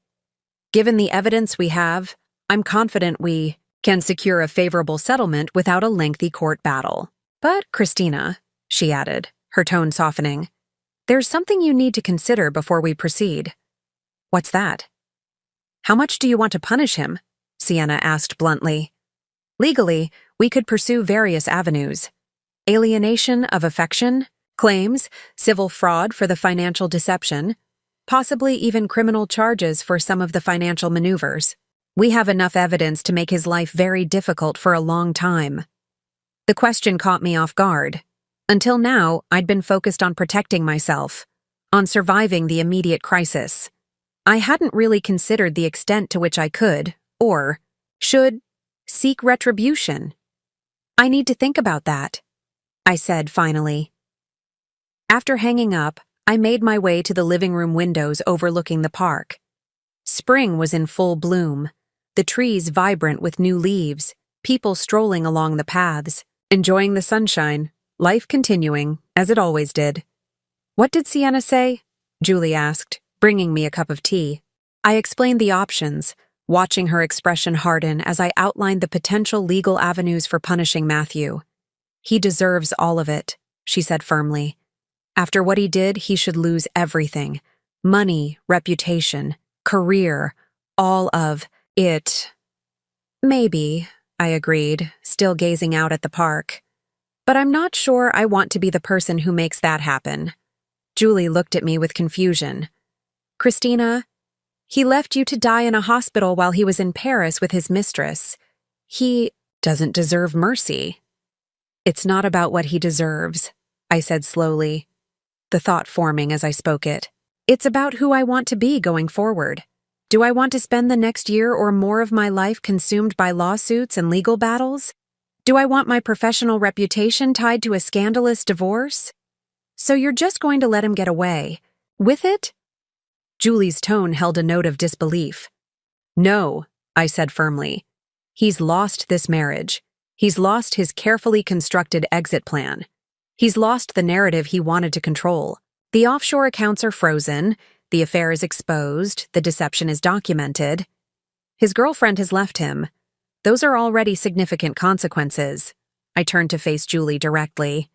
"Given the evidence we have, I'm confident we can secure a favorable settlement without a lengthy court battle. But, Christina," she added, her tone softening, "there's something you need to consider before we proceed." "What's that?" "How much do you want to punish him?" Sienna asked bluntly. "Legally, we could pursue various avenues. Alienation of affection, claims, civil fraud for the financial deception, possibly even criminal charges for some of the financial maneuvers. We have enough evidence to make his life very difficult for a long time." The question caught me off guard. Until now, I'd been focused on protecting myself, on surviving the immediate crisis. I hadn't really considered the extent to which I could, or should, seek retribution. "I need to think about that," I said finally. After hanging up, I made my way to the living room windows overlooking the park. Spring was in full bloom, the trees vibrant with new leaves, people strolling along the paths, enjoying the sunshine, life continuing, as it always did. "What did Sienna say?" Julie asked, bringing me a cup of tea. I explained the options, watching her expression harden as I outlined the potential legal avenues for punishing Matthew. "He deserves all of it," she said firmly. "After what he did, he should lose everything. Money, reputation, career, all of it." "Maybe," I agreed, still gazing out at the park. "But I'm not sure I want to be the person who makes that happen." Julie looked at me with confusion. "Christina, he left you to die in a hospital while he was in Paris with his mistress. He doesn't deserve mercy." "It's not about what he deserves," I said slowly, the thought forming as I spoke it. "It's about who I want to be going forward. Do I want to spend the next year or more of my life consumed by lawsuits and legal battles? Do I want my professional reputation tied to a scandalous divorce? So you're just going to let him get away with it?" Julie's tone held a note of disbelief. "No," I said firmly. "He's lost this marriage. He's lost his carefully constructed exit plan. He's lost the narrative he wanted to control. The offshore accounts are frozen, the affair is exposed, the deception is documented. His girlfriend has left him. Those are already significant consequences." I turned to face Julie directly.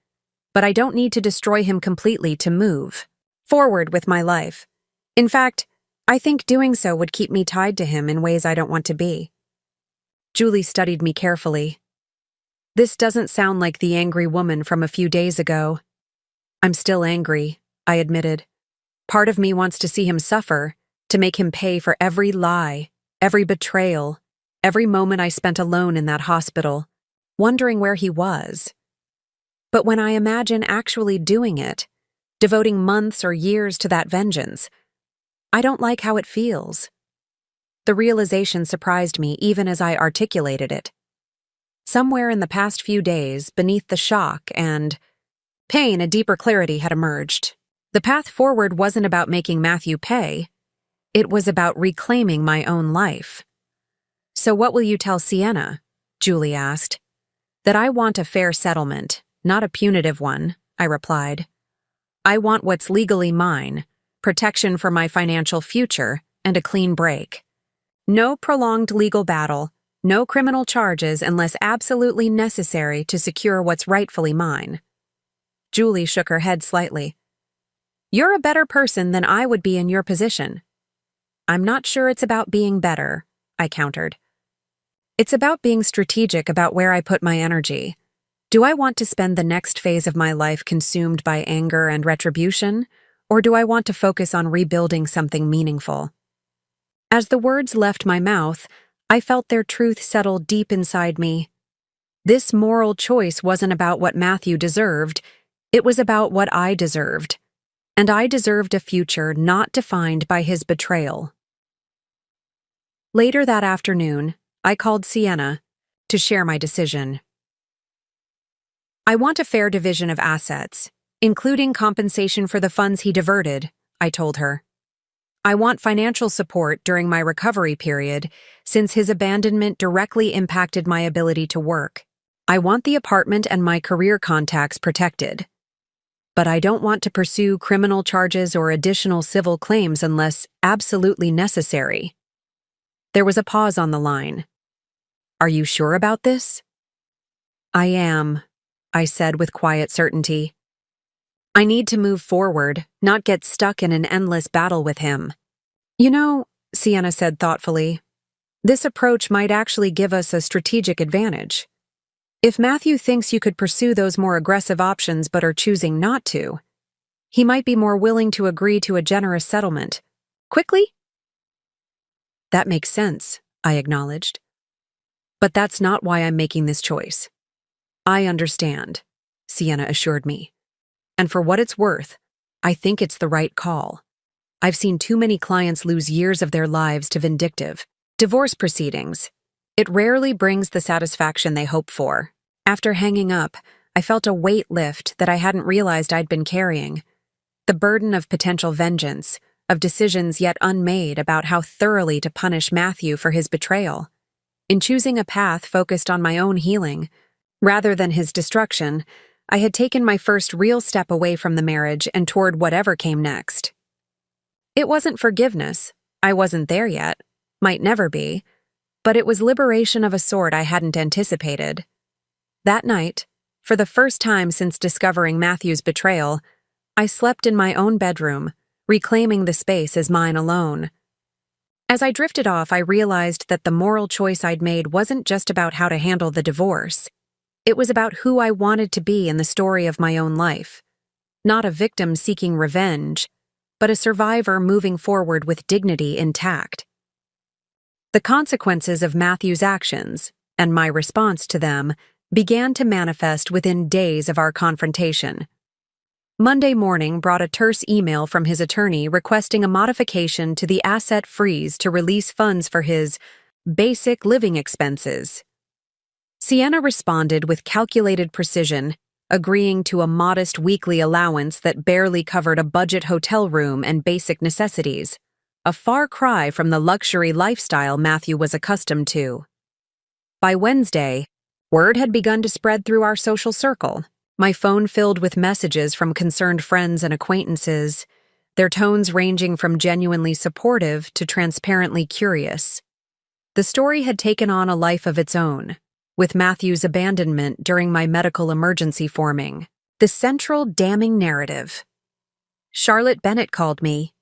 "But I don't need to destroy him completely to move forward with my life. In fact, I think doing so would keep me tied to him in ways I don't want to be." Julie studied me carefully. "This doesn't sound like the angry woman from a few days ago." "I'm still angry," I admitted. "Part of me wants to see him suffer, to make him pay for every lie, every betrayal, every moment I spent alone in that hospital, wondering where he was. But when I imagine actually doing it, devoting months or years to that vengeance, I don't like how it feels." The realization surprised me even as I articulated it. Somewhere in the past few days, beneath the shock and pain, a deeper clarity had emerged. The path forward wasn't about making Matthew pay. It was about reclaiming my own life. "So what will you tell Sienna?" Julie asked. "That I want a fair settlement, not a punitive one," I replied. "I want what's legally mine, protection for my financial future, and a clean break. No prolonged legal battle, no criminal charges unless absolutely necessary to secure what's rightfully mine." Julie shook her head slightly. "You're a better person than I would be in your position." "I'm not sure it's about being better," I countered. "It's about being strategic about where I put my energy. Do I want to spend the next phase of my life consumed by anger and retribution, or do I want to focus on rebuilding something meaningful?" As the words left my mouth, I felt their truth settle deep inside me. This moral choice wasn't about what Matthew deserved, it was about what I deserved. And I deserved a future not defined by his betrayal. Later that afternoon, I called Sienna to share my decision. "I want a fair division of assets, including compensation for the funds he diverted," I told her. "I want financial support during my recovery period, since his abandonment directly impacted my ability to work. I want the apartment and my career contacts protected. But I don't want to pursue criminal charges or additional civil claims unless absolutely necessary." There was a pause on the line. "Are you sure about this?" "I am," I said with quiet certainty. "I need to move forward, not get stuck in an endless battle with him." "You know," Sienna said thoughtfully, "this approach might actually give us a strategic advantage. If Matthew thinks you could pursue those more aggressive options but are choosing not to, he might be more willing to agree to a generous settlement. Quickly?" "That makes sense," I acknowledged. "But that's not why I'm making this choice." "I understand," Sienna assured me. "And for what it's worth, I think it's the right call. I've seen too many clients lose years of their lives to vindictive divorce proceedings. It rarely brings the satisfaction they hope for." After hanging up, I felt a weight lift that I hadn't realized I'd been carrying. The burden of potential vengeance, of decisions yet unmade about how thoroughly to punish Matthew for his betrayal. In choosing a path focused on my own healing, rather than his destruction, I had taken my first real step away from the marriage and toward whatever came next. It wasn't forgiveness. I wasn't there yet. Might never be, but it was liberation of a sort I hadn't anticipated. That night, for the first time since discovering Matthew's betrayal, I slept in my own bedroom, reclaiming the space as mine alone. As I drifted off, I realized that the moral choice I'd made wasn't just about how to handle the divorce. It was about who I wanted to be in the story of my own life. Not a victim seeking revenge, but a survivor moving forward with dignity intact. The consequences of Matthew's actions, and my response to them, began to manifest within days of our confrontation. Monday morning brought a terse email from his attorney requesting a modification to the asset freeze to release funds for his basic living expenses. Sienna responded with calculated precision, agreeing to a modest weekly allowance that barely covered a budget hotel room and basic necessities, a far cry from the luxury lifestyle Matthew was accustomed to. By Wednesday, word had begun to spread through our social circle, my phone filled with messages from concerned friends and acquaintances, their tones ranging from genuinely supportive to transparently curious. The story had taken on a life of its own, with Matthew's abandonment during my medical emergency forming the central damning narrative. "Charlotte Bennett called me,"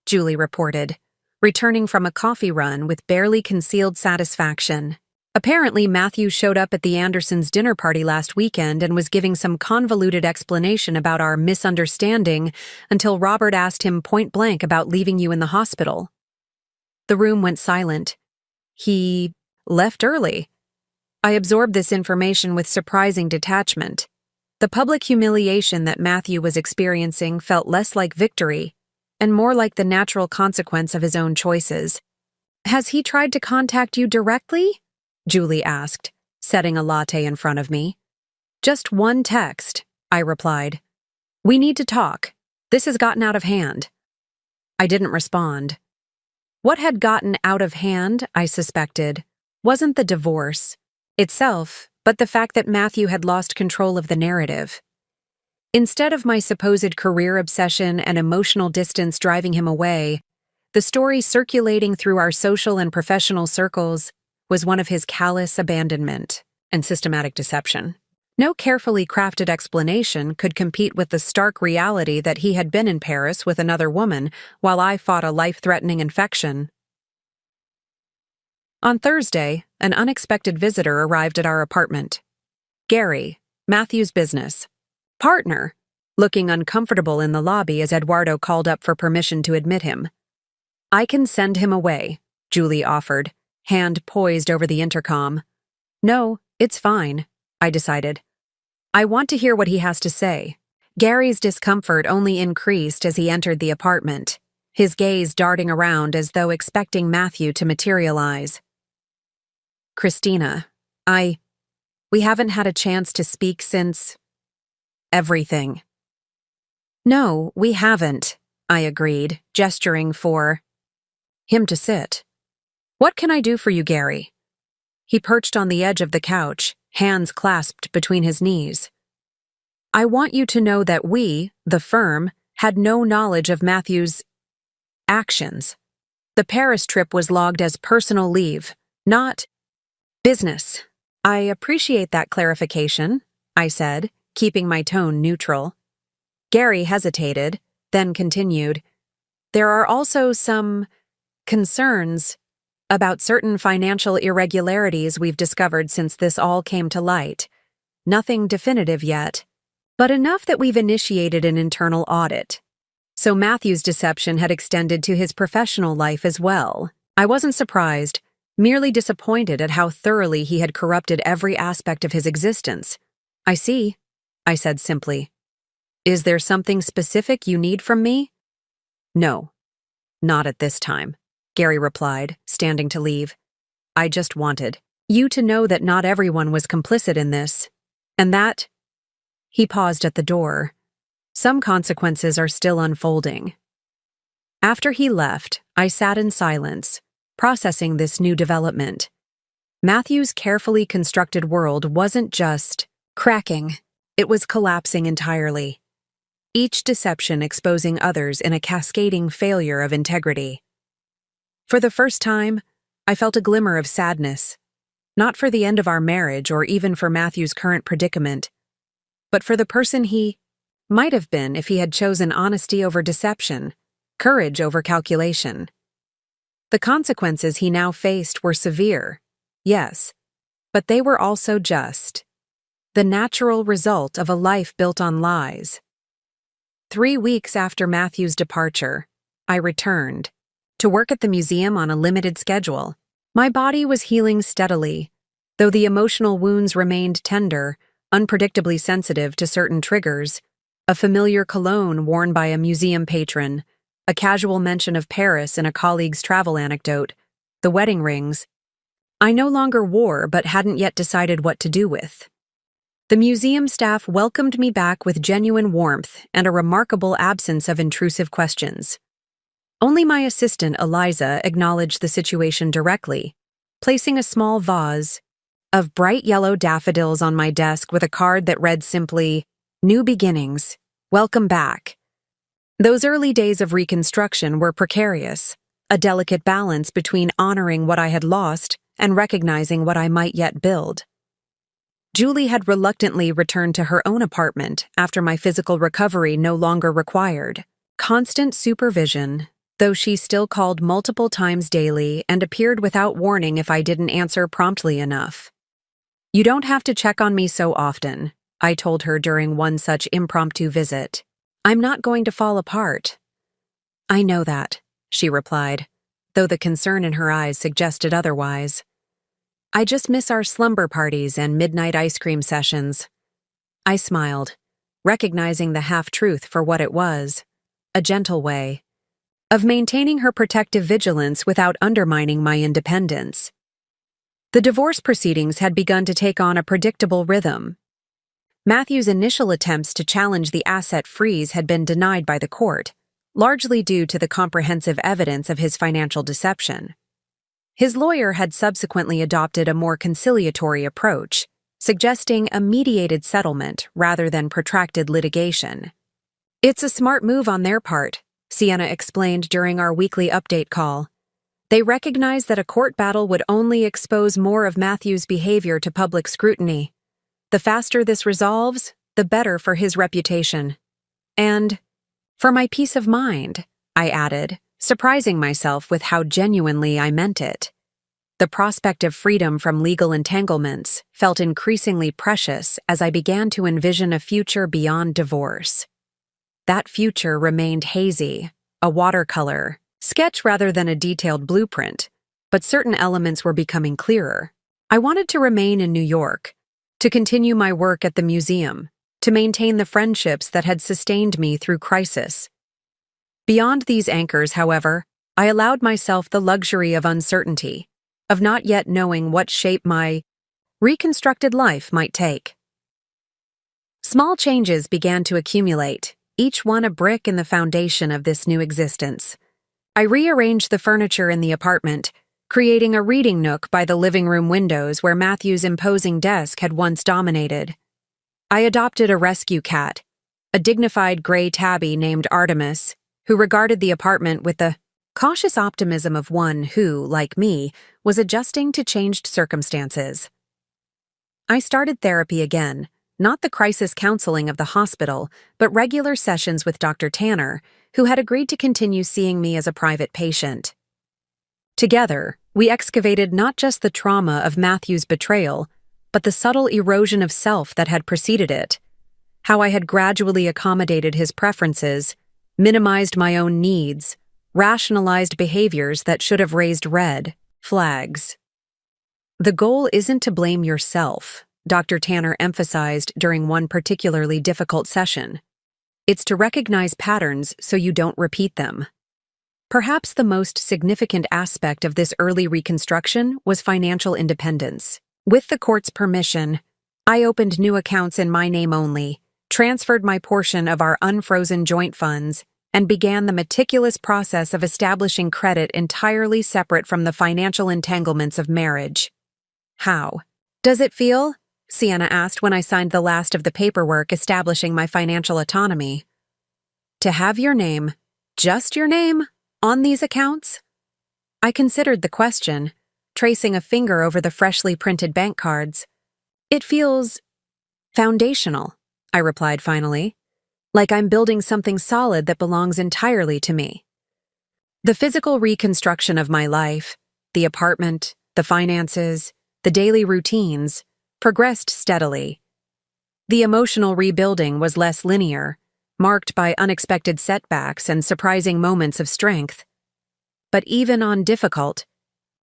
Julie reported, returning from a coffee run with barely concealed satisfaction. Apparently, Matthew showed up at the Andersons' dinner party last weekend and was giving some convoluted explanation about our misunderstanding until Robert asked him point-blank about leaving you in the hospital. The room went silent. He left early. I absorbed this information with surprising detachment. The public humiliation that Matthew was experiencing felt less like victory and more like the natural consequence of his own choices. "Has he tried to contact you directly?" Julie asked, setting a latte in front of me. "Just one text," I replied. "We need to talk. This has gotten out of hand." I didn't respond. What had gotten out of hand, I suspected, wasn't the divorce itself, but the fact that Matthew had lost control of the narrative. Instead of my supposed career obsession and emotional distance driving him away, the story circulating through our social and professional circles was one of his callous abandonment and systematic deception. No carefully crafted explanation could compete with the stark reality that he had been in Paris with another woman while I fought a life-threatening infection. On Thursday, an unexpected visitor arrived at our apartment. Gary, Matthew's business partner, looking uncomfortable in the lobby as Eduardo called up for permission to admit him. "I can send him away," Julie offered, hand poised over the intercom. "No, it's fine," I decided. "I want to hear what he has to say." Gary's discomfort only increased as he entered the apartment, his gaze darting around as though expecting Matthew to materialize. "Christina, we haven't had a chance to speak since everything." "No, we haven't," I agreed, gesturing for him to sit. "What can I do for you, Gary?" He perched on the edge of the couch, hands clasped between his knees. "I want you to know that we, the firm, had no knowledge of Matthew's actions. The Paris trip was logged as personal leave, not business." "I appreciate that clarification," I said, keeping my tone neutral. Gary hesitated, then continued, "There are also some concerns about certain financial irregularities we've discovered since this all came to light. Nothing definitive yet, but enough that we've initiated an internal audit." So Matthew's deception had extended to his professional life as well. I wasn't surprised, merely disappointed at how thoroughly he had corrupted every aspect of his existence. "I see," I said simply. "Is there something specific you need from me?" "No, not at this time," Gary replied, standing to leave. "I just wanted you to know that not everyone was complicit in this, and that—" He paused at the door. "Some consequences are still unfolding." After he left, I sat in silence, processing this new development. Matthew's carefully constructed world wasn't just cracking, it was collapsing entirely. Each deception exposing others in a cascading failure of integrity. For the first time, I felt a glimmer of sadness, not for the end of our marriage or even for Matthew's current predicament, but for the person he might have been if he had chosen honesty over deception, courage over calculation. The consequences he now faced were severe, yes, but they were also just. The natural result of a life built on lies. 3 weeks after Matthew's departure, I returned to work at the museum on a limited schedule. My body was healing steadily, though the emotional wounds remained tender, unpredictably sensitive to certain triggers, a familiar cologne worn by a museum patron, a casual mention of Paris in a colleague's travel anecdote, the wedding rings I no longer wore but hadn't yet decided what to do with. The museum staff welcomed me back with genuine warmth and a remarkable absence of intrusive questions. Only my assistant, Eliza, acknowledged the situation directly, placing a small vase of bright yellow daffodils on my desk with a card that read simply, "New beginnings. Welcome back." Those early days of reconstruction were precarious, a delicate balance between honoring what I had lost and recognizing what I might yet build. Julie had reluctantly returned to her own apartment after my physical recovery no longer required constant supervision, though she still called multiple times daily and appeared without warning if I didn't answer promptly enough. "You don't have to check on me so often," I told her during one such impromptu visit. "I'm not going to fall apart." "I know that," she replied, though the concern in her eyes suggested otherwise. "I just miss our slumber parties and midnight ice cream sessions." I smiled, recognizing the half-truth for what it was, a gentle way of maintaining her protective vigilance without undermining my independence. The divorce proceedings had begun to take on a predictable rhythm. Matthew's initial attempts to challenge the asset freeze had been denied by the court, largely due to the comprehensive evidence of his financial deception. His lawyer had subsequently adopted a more conciliatory approach, suggesting a mediated settlement rather than protracted litigation. "It's a smart move on their part," Sienna explained during our weekly update call. "They recognized that a court battle would only expose more of Matthew's behavior to public scrutiny. The faster this resolves, the better for his reputation. And for my peace of mind," I added, surprising myself with how genuinely I meant it. The prospect of freedom from legal entanglements felt increasingly precious as I began to envision a future beyond divorce. That future remained hazy, a watercolor sketch rather than a detailed blueprint, but certain elements were becoming clearer. I wanted to remain in New York, to continue my work at the museum, to maintain the friendships that had sustained me through crisis. Beyond these anchors, however, I allowed myself the luxury of uncertainty, of not yet knowing what shape my reconstructed life might take. Small changes began to accumulate, each one a brick in the foundation of this new existence. I rearranged the furniture in the apartment, creating a reading nook by the living room windows where Matthew's imposing desk had once dominated. I adopted a rescue cat, a dignified gray tabby named Artemis, who regarded the apartment with the cautious optimism of one who, like me, was adjusting to changed circumstances. I started therapy again, not the crisis counseling of the hospital, but regular sessions with Dr. Tanner, who had agreed to continue seeing me as a private patient. Together, we excavated not just the trauma of Matthew's betrayal, but the subtle erosion of self that had preceded it, how I had gradually accommodated his preferences, minimized my own needs, rationalized behaviors that should have raised red flags. "The goal isn't to blame yourself," Dr. Tanner emphasized during one particularly difficult session. "It's to recognize patterns so you don't repeat them." Perhaps the most significant aspect of this early reconstruction was financial independence. With the court's permission, I opened new accounts in my name only, transferred my portion of our unfrozen joint funds, and began the meticulous process of establishing credit entirely separate from the financial entanglements of marriage. "How does it feel?" Sienna asked when I signed the last of the paperwork establishing my financial autonomy. "To have your name, just your name, on these accounts?" I considered the question, tracing a finger over the freshly printed bank cards. "It feels foundational," I replied finally, "like I'm building something solid that belongs entirely to me." The physical reconstruction of my life, the apartment, the finances, the daily routines, progressed steadily. The emotional rebuilding was less linear, marked by unexpected setbacks and surprising moments of strength. But even on difficult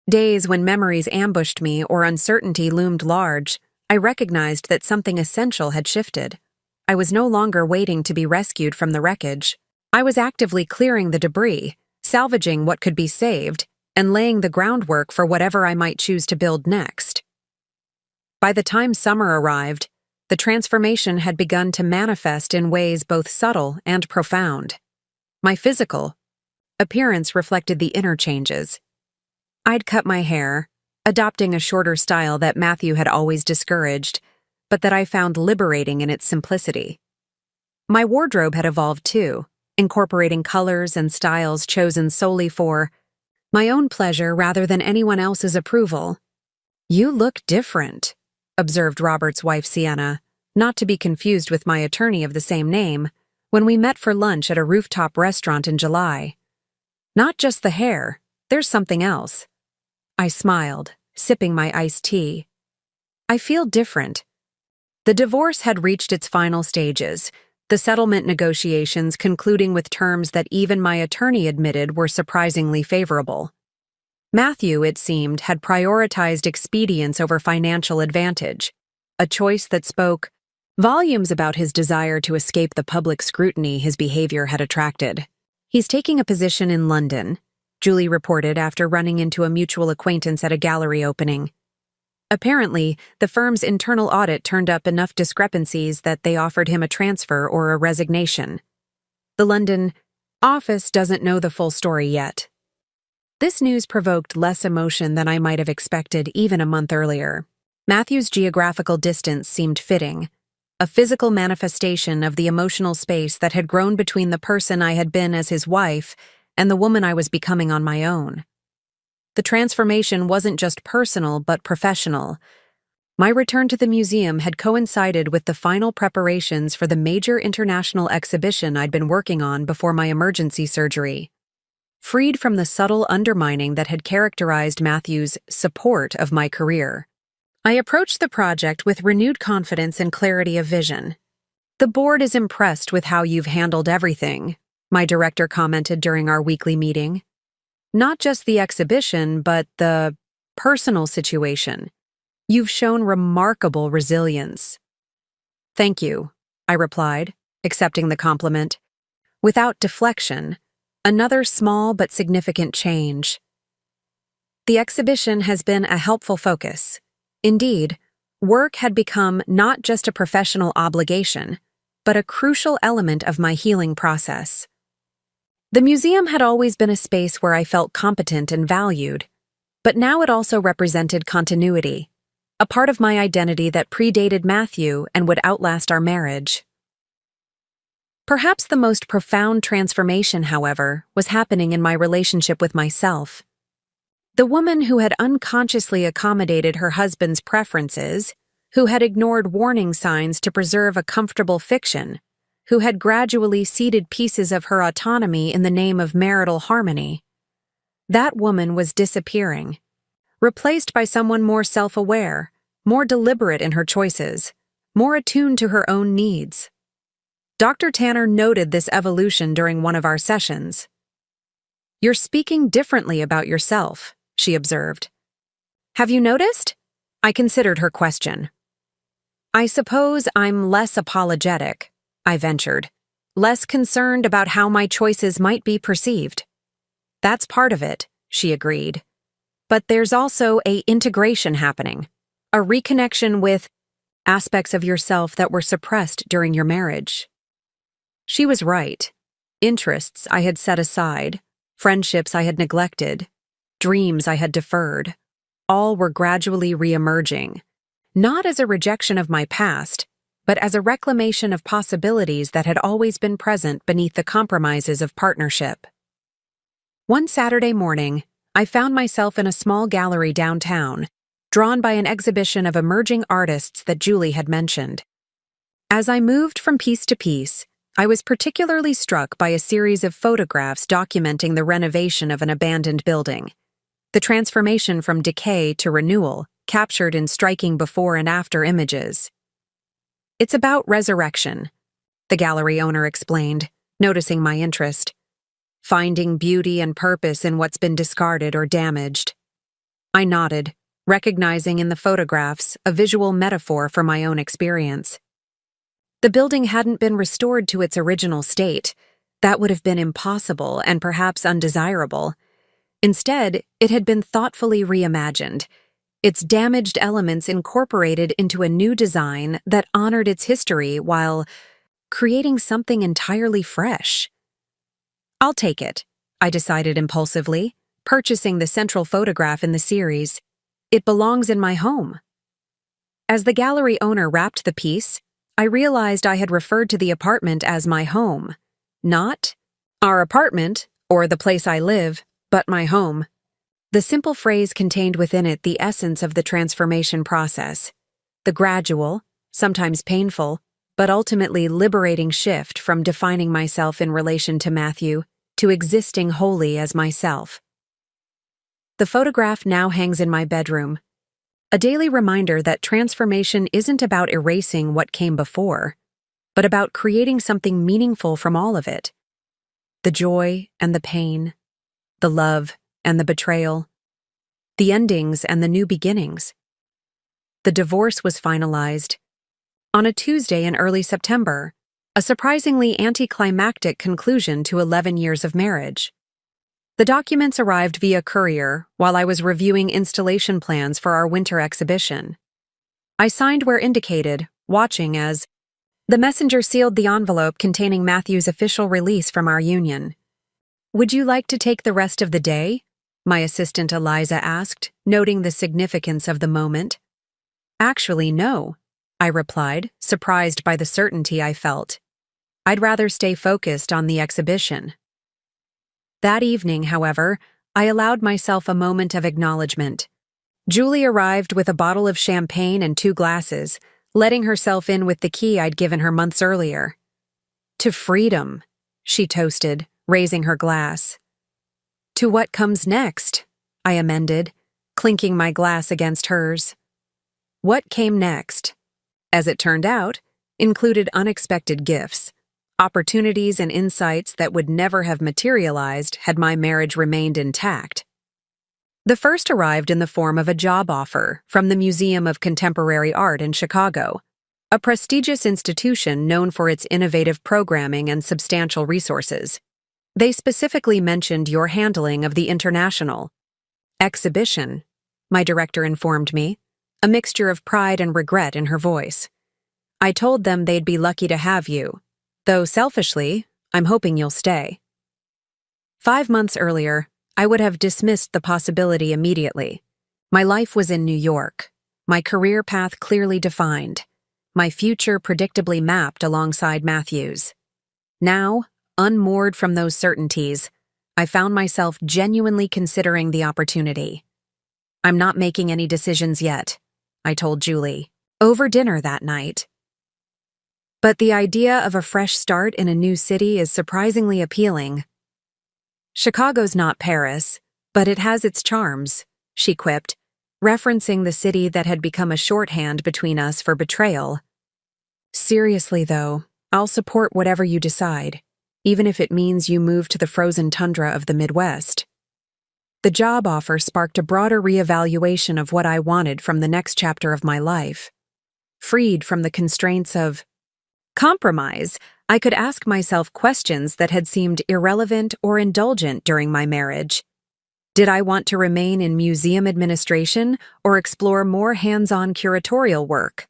days when memories ambushed me or uncertainty loomed large, I recognized that something essential had shifted. I was no longer waiting to be rescued from the wreckage. I was actively clearing the debris, salvaging what could be saved, and laying the groundwork for whatever I might choose to build next. By the time summer arrived, the transformation had begun to manifest in ways both subtle and profound. My physical appearance reflected the inner changes. I'd cut my hair, adopting a shorter style that Matthew had always discouraged, but that I found liberating in its simplicity. My wardrobe had evolved too, incorporating colors and styles chosen solely for my own pleasure rather than anyone else's approval. "You look different," observed Robert's wife Sienna, not to be confused with my attorney of the same name, when we met for lunch at a rooftop restaurant in July. "Not just the hair, there's something else." I smiled, sipping my iced tea. "I feel different." The divorce had reached its final stages, the settlement negotiations concluding with terms that even my attorney admitted were surprisingly favorable. Matthew, it seemed, had prioritized expedience over financial advantage, a choice that spoke volumes about his desire to escape the public scrutiny his behavior had attracted. "He's taking a position in London," Julie reported after running into a mutual acquaintance at a gallery opening. Apparently, the firm's internal audit turned up enough discrepancies that they offered him a transfer or a resignation. The London office doesn't know the full story yet. This news provoked less emotion than I might have expected even a month earlier. Matthew's geographical distance seemed fitting, a physical manifestation of the emotional space that had grown between the person I had been as his wife and the woman I was becoming on my own. The transformation wasn't just personal but professional. My return to the museum had coincided with the final preparations for the major international exhibition I'd been working on before my emergency surgery. Freed from the subtle undermining that had characterized Matthew's support of my career, I approached the project with renewed confidence and clarity of vision. "The board is impressed with how you've handled everything," my director commented during our weekly meeting. "Not just the exhibition, but the personal situation. You've shown remarkable resilience." "Thank you," I replied, accepting the compliment. Without deflection, another small but significant change. The exhibition has been a helpful focus. Indeed, work had become not just a professional obligation, but a crucial element of my healing process. The museum had always been a space where I felt competent and valued, but now it also represented continuity, a part of my identity that predated Matthew and would outlast our marriage. Perhaps the most profound transformation, however, was happening in my relationship with myself. The woman who had unconsciously accommodated her husband's preferences, who had ignored warning signs to preserve a comfortable fiction, who had gradually ceded pieces of her autonomy in the name of marital harmony. That woman was disappearing, replaced by someone more self-aware, more deliberate in her choices, more attuned to her own needs. Dr. Tanner noted this evolution during one of our sessions. "You're speaking differently about yourself," she observed. "Have you noticed?" I considered her question. "I suppose I'm less apologetic," I ventured, "less concerned about how my choices might be perceived." "That's part of it," she agreed. "But there's also an integration happening, a reconnection with aspects of yourself that were suppressed during your marriage." She was right. Interests I had set aside, friendships I had neglected, dreams I had deferred, all were gradually re-emerging, not as a rejection of my past, but as a reclamation of possibilities that had always been present beneath the compromises of partnership. One Saturday morning, I found myself in a small gallery downtown, drawn by an exhibition of emerging artists that Julie had mentioned. As I moved from piece to piece, I was particularly struck by a series of photographs documenting the renovation of an abandoned building. The transformation from decay to renewal, captured in striking before and after images. "It's about resurrection," the gallery owner explained, noticing my interest. "Finding beauty and purpose in what's been discarded or damaged." I nodded, recognizing in the photographs a visual metaphor for my own experience. The building hadn't been restored to its original state. That would have been impossible and perhaps undesirable. Instead, it had been thoughtfully reimagined, its damaged elements incorporated into a new design that honored its history while creating something entirely fresh. "I'll take it," I decided impulsively, purchasing the central photograph in the series. "It belongs in my home." As the gallery owner wrapped the piece, I realized I had referred to the apartment as my home. Not our apartment, or the place I live, but my home. The simple phrase contained within it the essence of the transformation process, the gradual, sometimes painful, but ultimately liberating shift from defining myself in relation to Matthew to existing wholly as myself. The photograph now hangs in my bedroom, a daily reminder that transformation isn't about erasing what came before, but about creating something meaningful from all of it. The joy and the pain, the love and the betrayal, the endings and the new beginnings. The divorce was finalized on a Tuesday in early September, a surprisingly anticlimactic conclusion to 11 years of marriage. The documents arrived via courier while I was reviewing installation plans for our winter exhibition. I signed where indicated, watching as the messenger sealed the envelope containing Matthew's official release from our union. "Would you like to take the rest of the day?" my assistant Eliza asked, noting the significance of the moment. "Actually, no," I replied, surprised by the certainty I felt. "I'd rather stay focused on the exhibition." That evening, however, I allowed myself a moment of acknowledgement. Julie arrived with a bottle of champagne and 2 glasses, letting herself in with the key I'd given her months earlier. "To freedom," she toasted, raising her glass. "To what comes next," I amended, clinking my glass against hers. What came next, as it turned out, included unexpected gifts. Opportunities and insights that would never have materialized had my marriage remained intact. The first arrived in the form of a job offer from the Museum of Contemporary Art in Chicago, a prestigious institution known for its innovative programming and substantial resources. They specifically mentioned your handling of the international exhibition, my director informed me, a mixture of pride and regret in her voice. "I told them they'd be lucky to have you. Though selfishly, I'm hoping you'll stay." 5 months earlier, I would have dismissed the possibility immediately. My life was in New York, my career path clearly defined, my future predictably mapped alongside Matthew's. Now, unmoored from those certainties, I found myself genuinely considering the opportunity. "I'm not making any decisions yet," I told Julie, over dinner that night. "But the idea of a fresh start in a new city is surprisingly appealing." "Chicago's not Paris, but it has its charms," she quipped, referencing the city that had become a shorthand between us for betrayal. "Seriously, though, I'll support whatever you decide, even if it means you move to the frozen tundra of the Midwest." The job offer sparked a broader reevaluation of what I wanted from the next chapter of my life. Freed from the constraints of compromise, I could ask myself questions that had seemed irrelevant or indulgent during my marriage. Did I want to remain in museum administration or explore more hands-on curatorial work?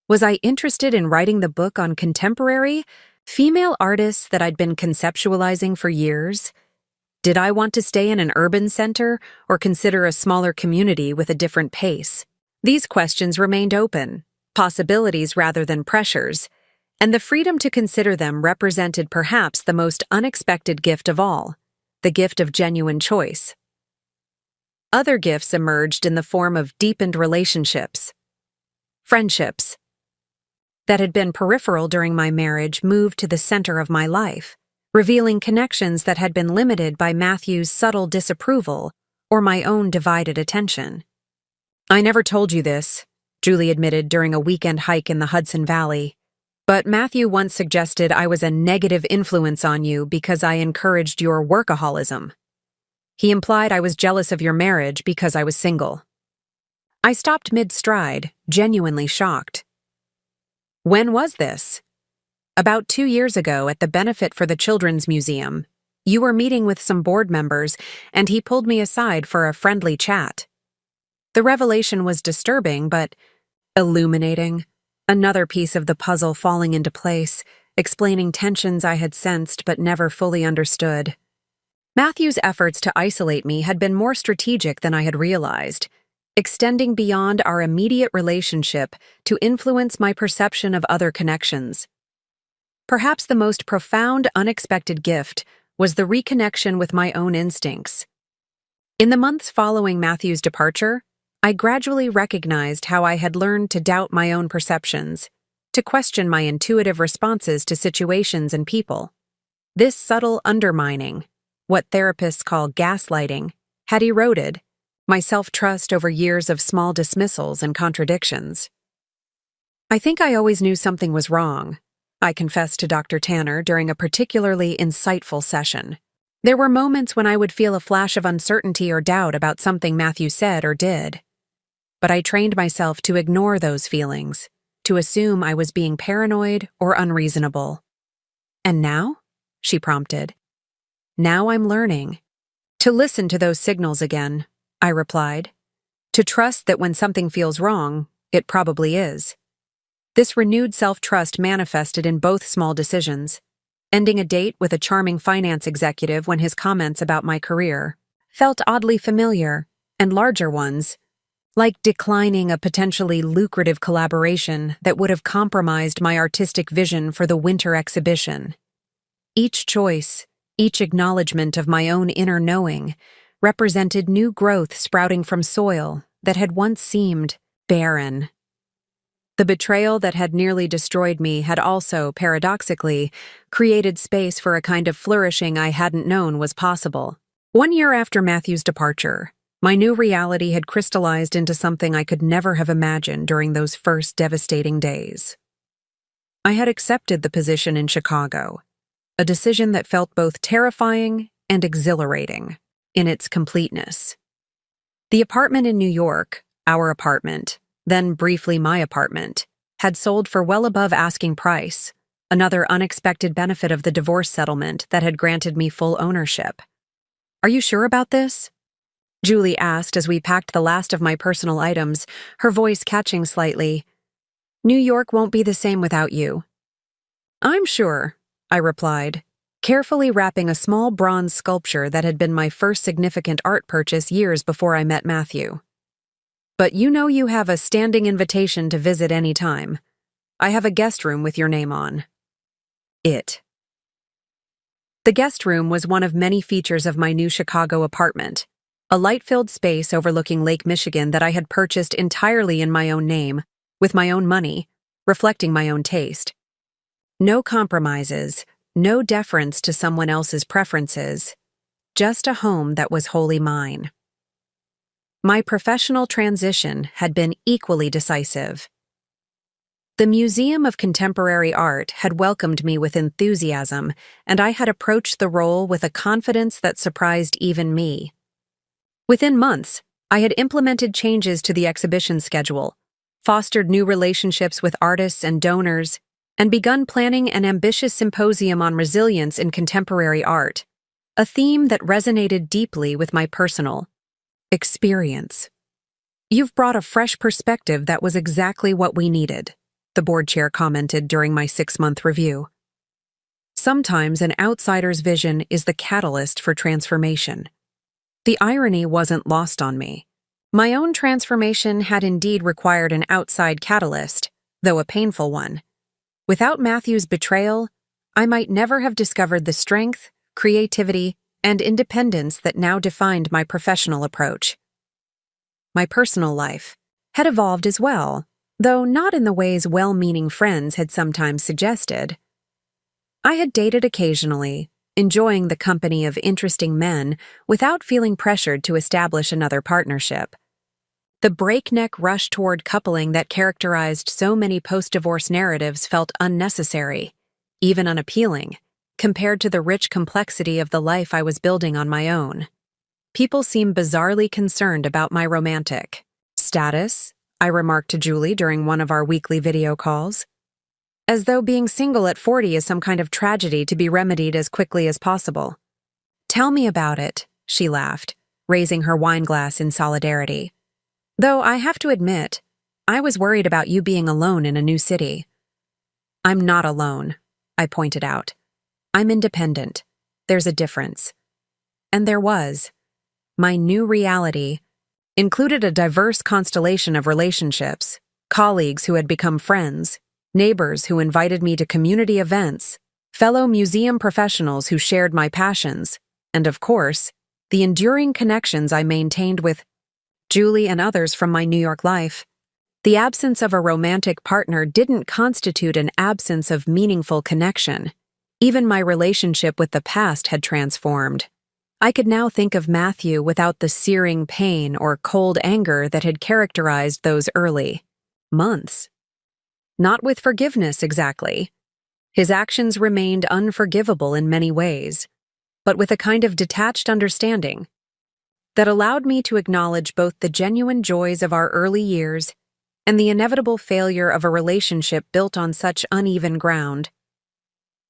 Was I interested in writing the book on contemporary, female artists that I'd been conceptualizing for years? Did I want to stay in an urban center or consider a smaller community with a different pace? These questions remained open, possibilities rather than pressures, and the freedom to consider them represented perhaps the most unexpected gift of all, the gift of genuine choice. Other gifts emerged in the form of deepened relationships. Friendships that had been peripheral during my marriage moved to the center of my life, revealing connections that had been limited by Matthew's subtle disapproval or my own divided attention. "I never told you this," Julie admitted during a weekend hike in the Hudson Valley, "but Matthew once suggested I was a negative influence on you because I encouraged your workaholism. He implied I was jealous of your marriage because I was single." I stopped mid-stride, genuinely shocked. "When was this?" "About 2 years ago at the benefit for the Children's Museum. You were meeting with some board members, and he pulled me aside for a friendly chat." The revelation was disturbing, but illuminating. Another piece of the puzzle falling into place, explaining tensions I had sensed but never fully understood. Matthew's efforts to isolate me had been more strategic than I had realized, extending beyond our immediate relationship to influence my perception of other connections. Perhaps the most profound, unexpected gift was the reconnection with my own instincts. In the months following Matthew's departure, I gradually recognized how I had learned to doubt my own perceptions, to question my intuitive responses to situations and people. This subtle undermining, what therapists call gaslighting, had eroded my self-trust over years of small dismissals and contradictions. "I think I always knew something was wrong," I confessed to Dr. Tanner during a particularly insightful session. There were moments when I would feel a flash of uncertainty or doubt about something Matthew said or did. But I trained myself to ignore those feelings, to assume I was being paranoid or unreasonable. "And now?" she prompted. "Now I'm learning to listen to those signals again," I replied. "To trust that when something feels wrong, it probably is." This renewed self-trust manifested in both small decisions. Ending a date with a charming finance executive when his comments about my career felt oddly familiar, and larger ones, like declining a potentially lucrative collaboration that would have compromised my artistic vision for the winter exhibition. Each choice, each acknowledgement of my own inner knowing, represented new growth sprouting from soil that had once seemed barren. The betrayal that had nearly destroyed me had also, paradoxically, created space for a kind of flourishing I hadn't known was possible. 1 year after Matthew's departure, my new reality had crystallized into something I could never have imagined during those first devastating days. I had accepted the position in Chicago, a decision that felt both terrifying and exhilarating in its completeness. The apartment in New York, our apartment, then briefly my apartment, had sold for well above asking price, another unexpected benefit of the divorce settlement that had granted me full ownership. "Are you sure about this?" Julie asked as we packed the last of my personal items, her voice catching slightly. "New York won't be the same without you." "I'm sure," I replied, carefully wrapping a small bronze sculpture that had been my first significant art purchase years before I met Matthew. "But you know you have a standing invitation to visit any time. I have a guest room with your name on it." The guest room was one of many features of my new Chicago apartment, a light-filled space overlooking Lake Michigan that I had purchased entirely in my own name, with my own money, reflecting my own taste. No compromises, no deference to someone else's preferences, just a home that was wholly mine. My professional transition had been equally decisive. The Museum of Contemporary Art had welcomed me with enthusiasm, and I had approached the role with a confidence that surprised even me. Within months, I had implemented changes to the exhibition schedule, fostered new relationships with artists and donors, and begun planning an ambitious symposium on resilience in contemporary art, a theme that resonated deeply with my personal experience. "You've brought a fresh perspective that was exactly what we needed," the board chair commented during my 6-month review. Sometimes an outsider's vision is the catalyst for transformation. The irony wasn't lost on me. My own transformation had indeed required an outside catalyst, though a painful one. Without Matthew's betrayal, I might never have discovered the strength, creativity, and independence that now defined my professional approach. my personal life, had evolved as well, though not in the ways well-meaning friends had sometimes suggested. I had dated occasionally, enjoying the company of interesting men without feeling pressured to establish another partnership. The breakneck rush toward coupling that characterized so many post-divorce narratives felt unnecessary, even unappealing, compared to the rich complexity of the life I was building on my own. People seemed bizarrely concerned about my romantic status, I remarked to Julie during one of our weekly video calls. As though being single at 40 is some kind of tragedy to be remedied as quickly as possible. Tell me about it, she laughed, raising her wine glass in solidarity. Though I have to admit, I was worried about you being alone in a new city. I'm not alone, I pointed out. I'm independent. There's a difference. And there was. My new reality included a diverse constellation of relationships, colleagues who had become friends, neighbors who invited me to community events, fellow museum professionals who shared my passions, and of course, the enduring connections I maintained with Julie and others from my New York life. The absence of a romantic partner didn't constitute an absence of meaningful connection. Even my relationship with the past had transformed. I could now think of Matthew without the searing pain or cold anger that had characterized those early months. Not with forgiveness, exactly. His actions remained unforgivable in many ways, but with a kind of detached understanding that allowed me to acknowledge both the genuine joys of our early years and the inevitable failure of a relationship built on such uneven ground.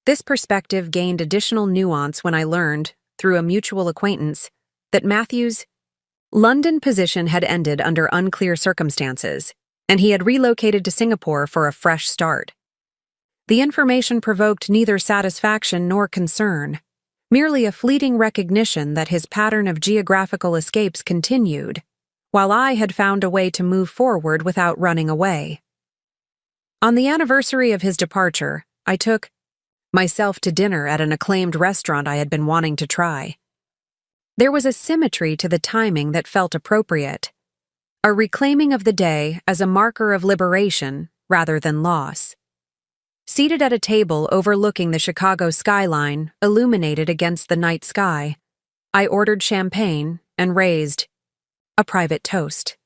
This perspective gained additional nuance when I learned, through a mutual acquaintance, that Matthew's London position had ended under unclear circumstances, and he had relocated to Singapore for a fresh start. The information provoked neither satisfaction nor concern, merely a fleeting recognition that his pattern of geographical escapes continued, while I had found a way to move forward without running away. On the anniversary of his departure, I took myself to dinner at an acclaimed restaurant I had been wanting to try. There was a symmetry to the timing that felt appropriate, a reclaiming of the day as a marker of liberation rather than loss. Seated at a table overlooking the Chicago skyline, illuminated against the night sky, I ordered champagne and raised a private toast.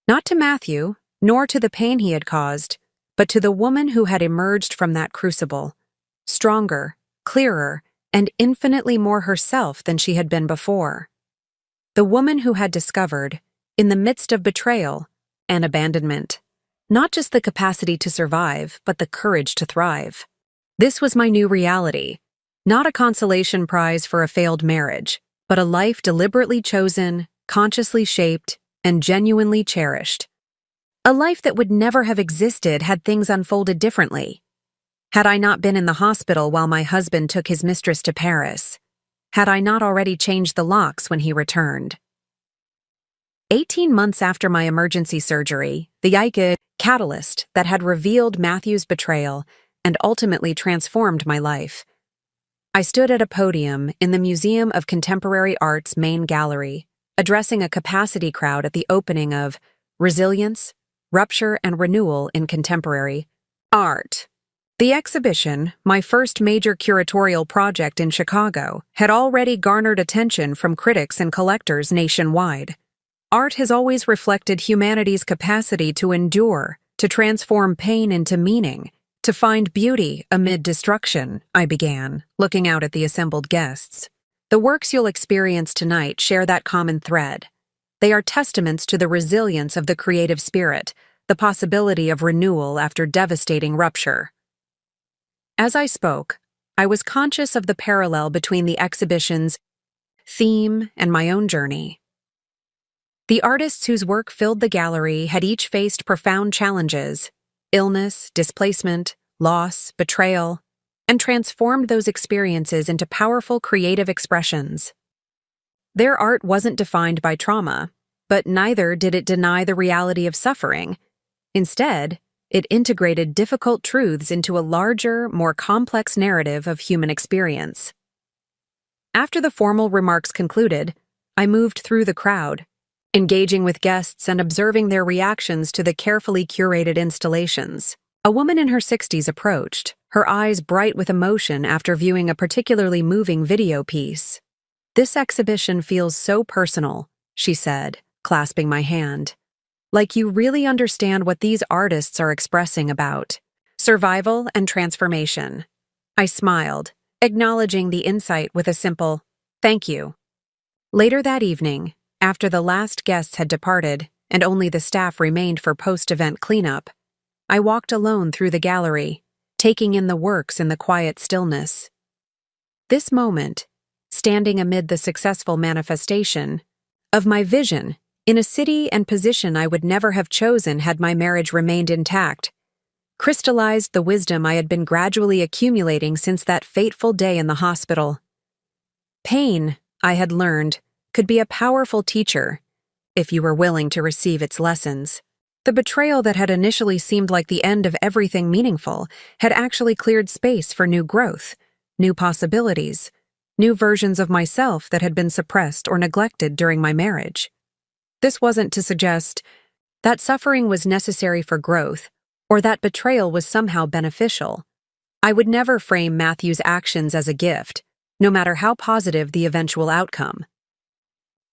Not to Matthew, nor to the pain he had caused, but to the woman who had emerged from that crucible, stronger, clearer, and infinitely more herself than she had been before. The woman who had discovered, in the midst of betrayal and abandonment, not just the capacity to survive, but the courage to thrive. This was my new reality, not a consolation prize for a failed marriage, but a life deliberately chosen, consciously shaped, and genuinely cherished. A life that would never have existed had things unfolded differently. Had I not been in the hospital while my husband took his mistress to Paris? Had I not already changed the locks when he returned? 18 months after my emergency surgery, the Eiffel catalyst that had revealed Matthew's betrayal and ultimately transformed my life. I stood at a podium in the Museum of Contemporary Art's main gallery, addressing a capacity crowd at the opening of Resilience, Rupture, and Renewal in Contemporary Art. The exhibition, my first major curatorial project in Chicago, had already garnered attention from critics and collectors nationwide. Art has always reflected humanity's capacity to endure, to transform pain into meaning, to find beauty amid destruction, I began, looking out at the assembled guests. The works you'll experience tonight share that common thread. They are testaments to the resilience of the creative spirit, the possibility of renewal after devastating rupture. As I spoke, I was conscious of the parallel between the exhibition's theme and my own journey. The artists whose work filled the gallery had each faced profound challenges, illness, displacement, loss, betrayal, and transformed those experiences into powerful creative expressions. Their art wasn't defined by trauma, but neither did it deny the reality of suffering. Instead, it integrated difficult truths into a larger, more complex narrative of human experience. After the formal remarks concluded, I moved through the crowd, engaging with guests and observing their reactions to the carefully curated installations. A woman in her 60s approached, her eyes bright with emotion after viewing a particularly moving video piece. "This exhibition feels so personal," she said, clasping my hand. "Like you really understand what these artists are expressing about survival and transformation." I smiled, acknowledging the insight with a simple, "Thank you." Later that evening, after the last guests had departed and only the staff remained for post-event cleanup, I walked alone through the gallery, taking in the works in the quiet stillness. This moment, standing amid the successful manifestation of my vision in a city and position I would never have chosen had my marriage remained intact, crystallized the wisdom I had been gradually accumulating since that fateful day in the hospital. Pain, I had learned, could be a powerful teacher if you were willing to receive its lessons. The betrayal that had initially seemed like the end of everything meaningful had actually cleared space for new growth, new possibilities, new versions of myself that had been suppressed or neglected during my marriage. This wasn't to suggest that suffering was necessary for growth or that betrayal was somehow beneficial. I would never frame Matthew's actions as a gift, no matter how positive the eventual outcome.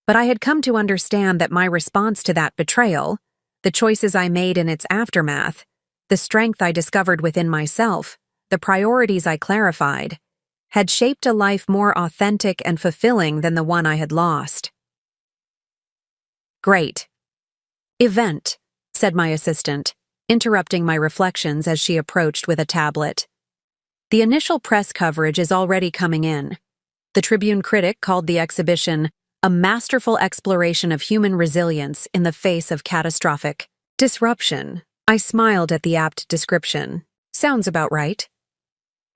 But I had come to understand that my response to that betrayal, the choices I made in its aftermath, the strength I discovered within myself, the priorities I clarified, had shaped a life more authentic and fulfilling than the one I had lost. "Great event," said my assistant, interrupting my reflections as she approached with a tablet. "The initial press coverage is already coming in." The Tribune critic called the exhibition a masterful exploration of human resilience in the face of catastrophic disruption. I smiled at the apt description. Sounds about right.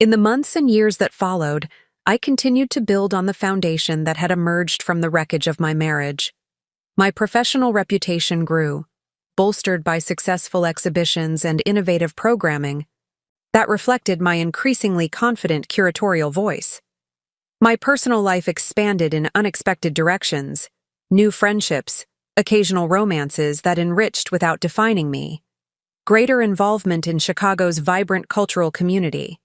In the months and years that followed, I continued to build on the foundation that had emerged from the wreckage of my marriage. My professional reputation grew, bolstered by successful exhibitions and innovative programming that reflected my increasingly confident curatorial voice. My personal life expanded in unexpected directions, new friendships, occasional romances that enriched without defining me, greater involvement in Chicago's vibrant cultural community.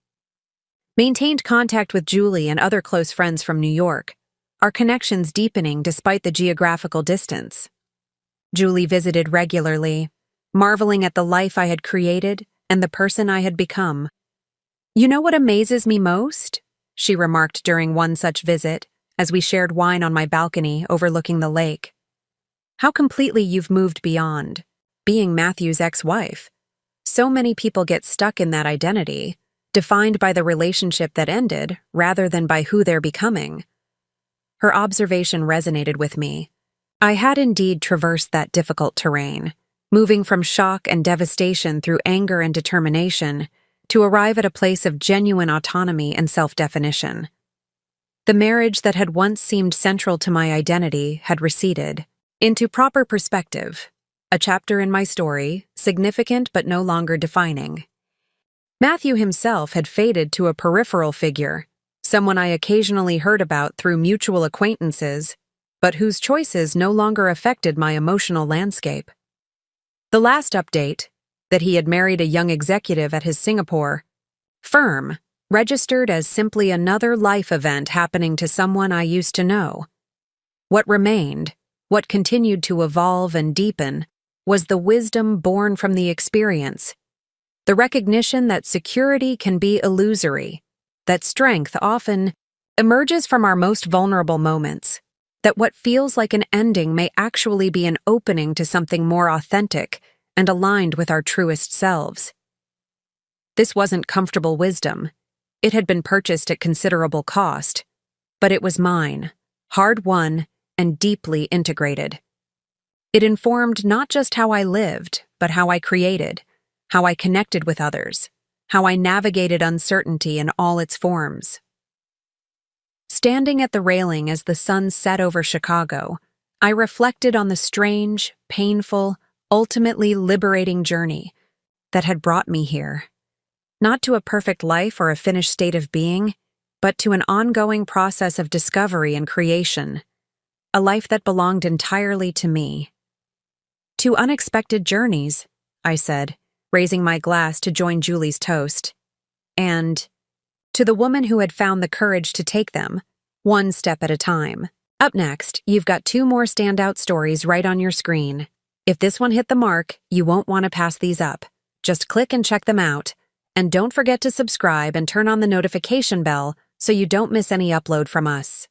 Maintained contact with Julie and other close friends from New York, our connections deepening despite the geographical distance. Julie visited regularly, marveling at the life I had created and the person I had become. "You know what amazes me most?" she remarked during one such visit, as we shared wine on my balcony overlooking the lake. "How completely you've moved beyond being Matthew's ex-wife. So many people get stuck in that identity, defined by the relationship that ended rather than by who they're becoming." Her observation resonated with me. I had indeed traversed that difficult terrain, moving from shock and devastation through anger and determination to arrive at a place of genuine autonomy and self-definition. The marriage that had once seemed central to my identity had receded into proper perspective, a chapter in my story, significant but no longer defining. Matthew himself had faded to a peripheral figure, someone I occasionally heard about through mutual acquaintances, but whose choices no longer affected my emotional landscape. The last update, that he had married a young executive at his Singapore firm, registered as simply another life event happening to someone I used to know. What remained, what continued to evolve and deepen, was the wisdom born from the experience, the recognition that security can be illusory, that strength often emerges from our most vulnerable moments, that what feels like an ending may actually be an opening to something more authentic and aligned with our truest selves. This wasn't comfortable wisdom. It had been purchased at considerable cost, but it was mine, hard-won and deeply integrated. It informed not just how I lived, but how I created, how I connected with others, how I navigated uncertainty in all its forms. Standing at the railing as the sun set over Chicago, I reflected on the strange, painful, ultimately liberating journey that had brought me here. Not to a perfect life or a finished state of being, but to an ongoing process of discovery and creation. a life that belonged entirely to me. To unexpected journeys, I said, raising my glass to join Julie's toast. And to the woman who had found the courage to take them, one step at a time. Up next, you've got 2 more standout stories right on your screen. If this one hit the mark, you won't want to pass these up. Just click and check them out. And don't forget to subscribe and turn on the notification bell so you don't miss any upload from us.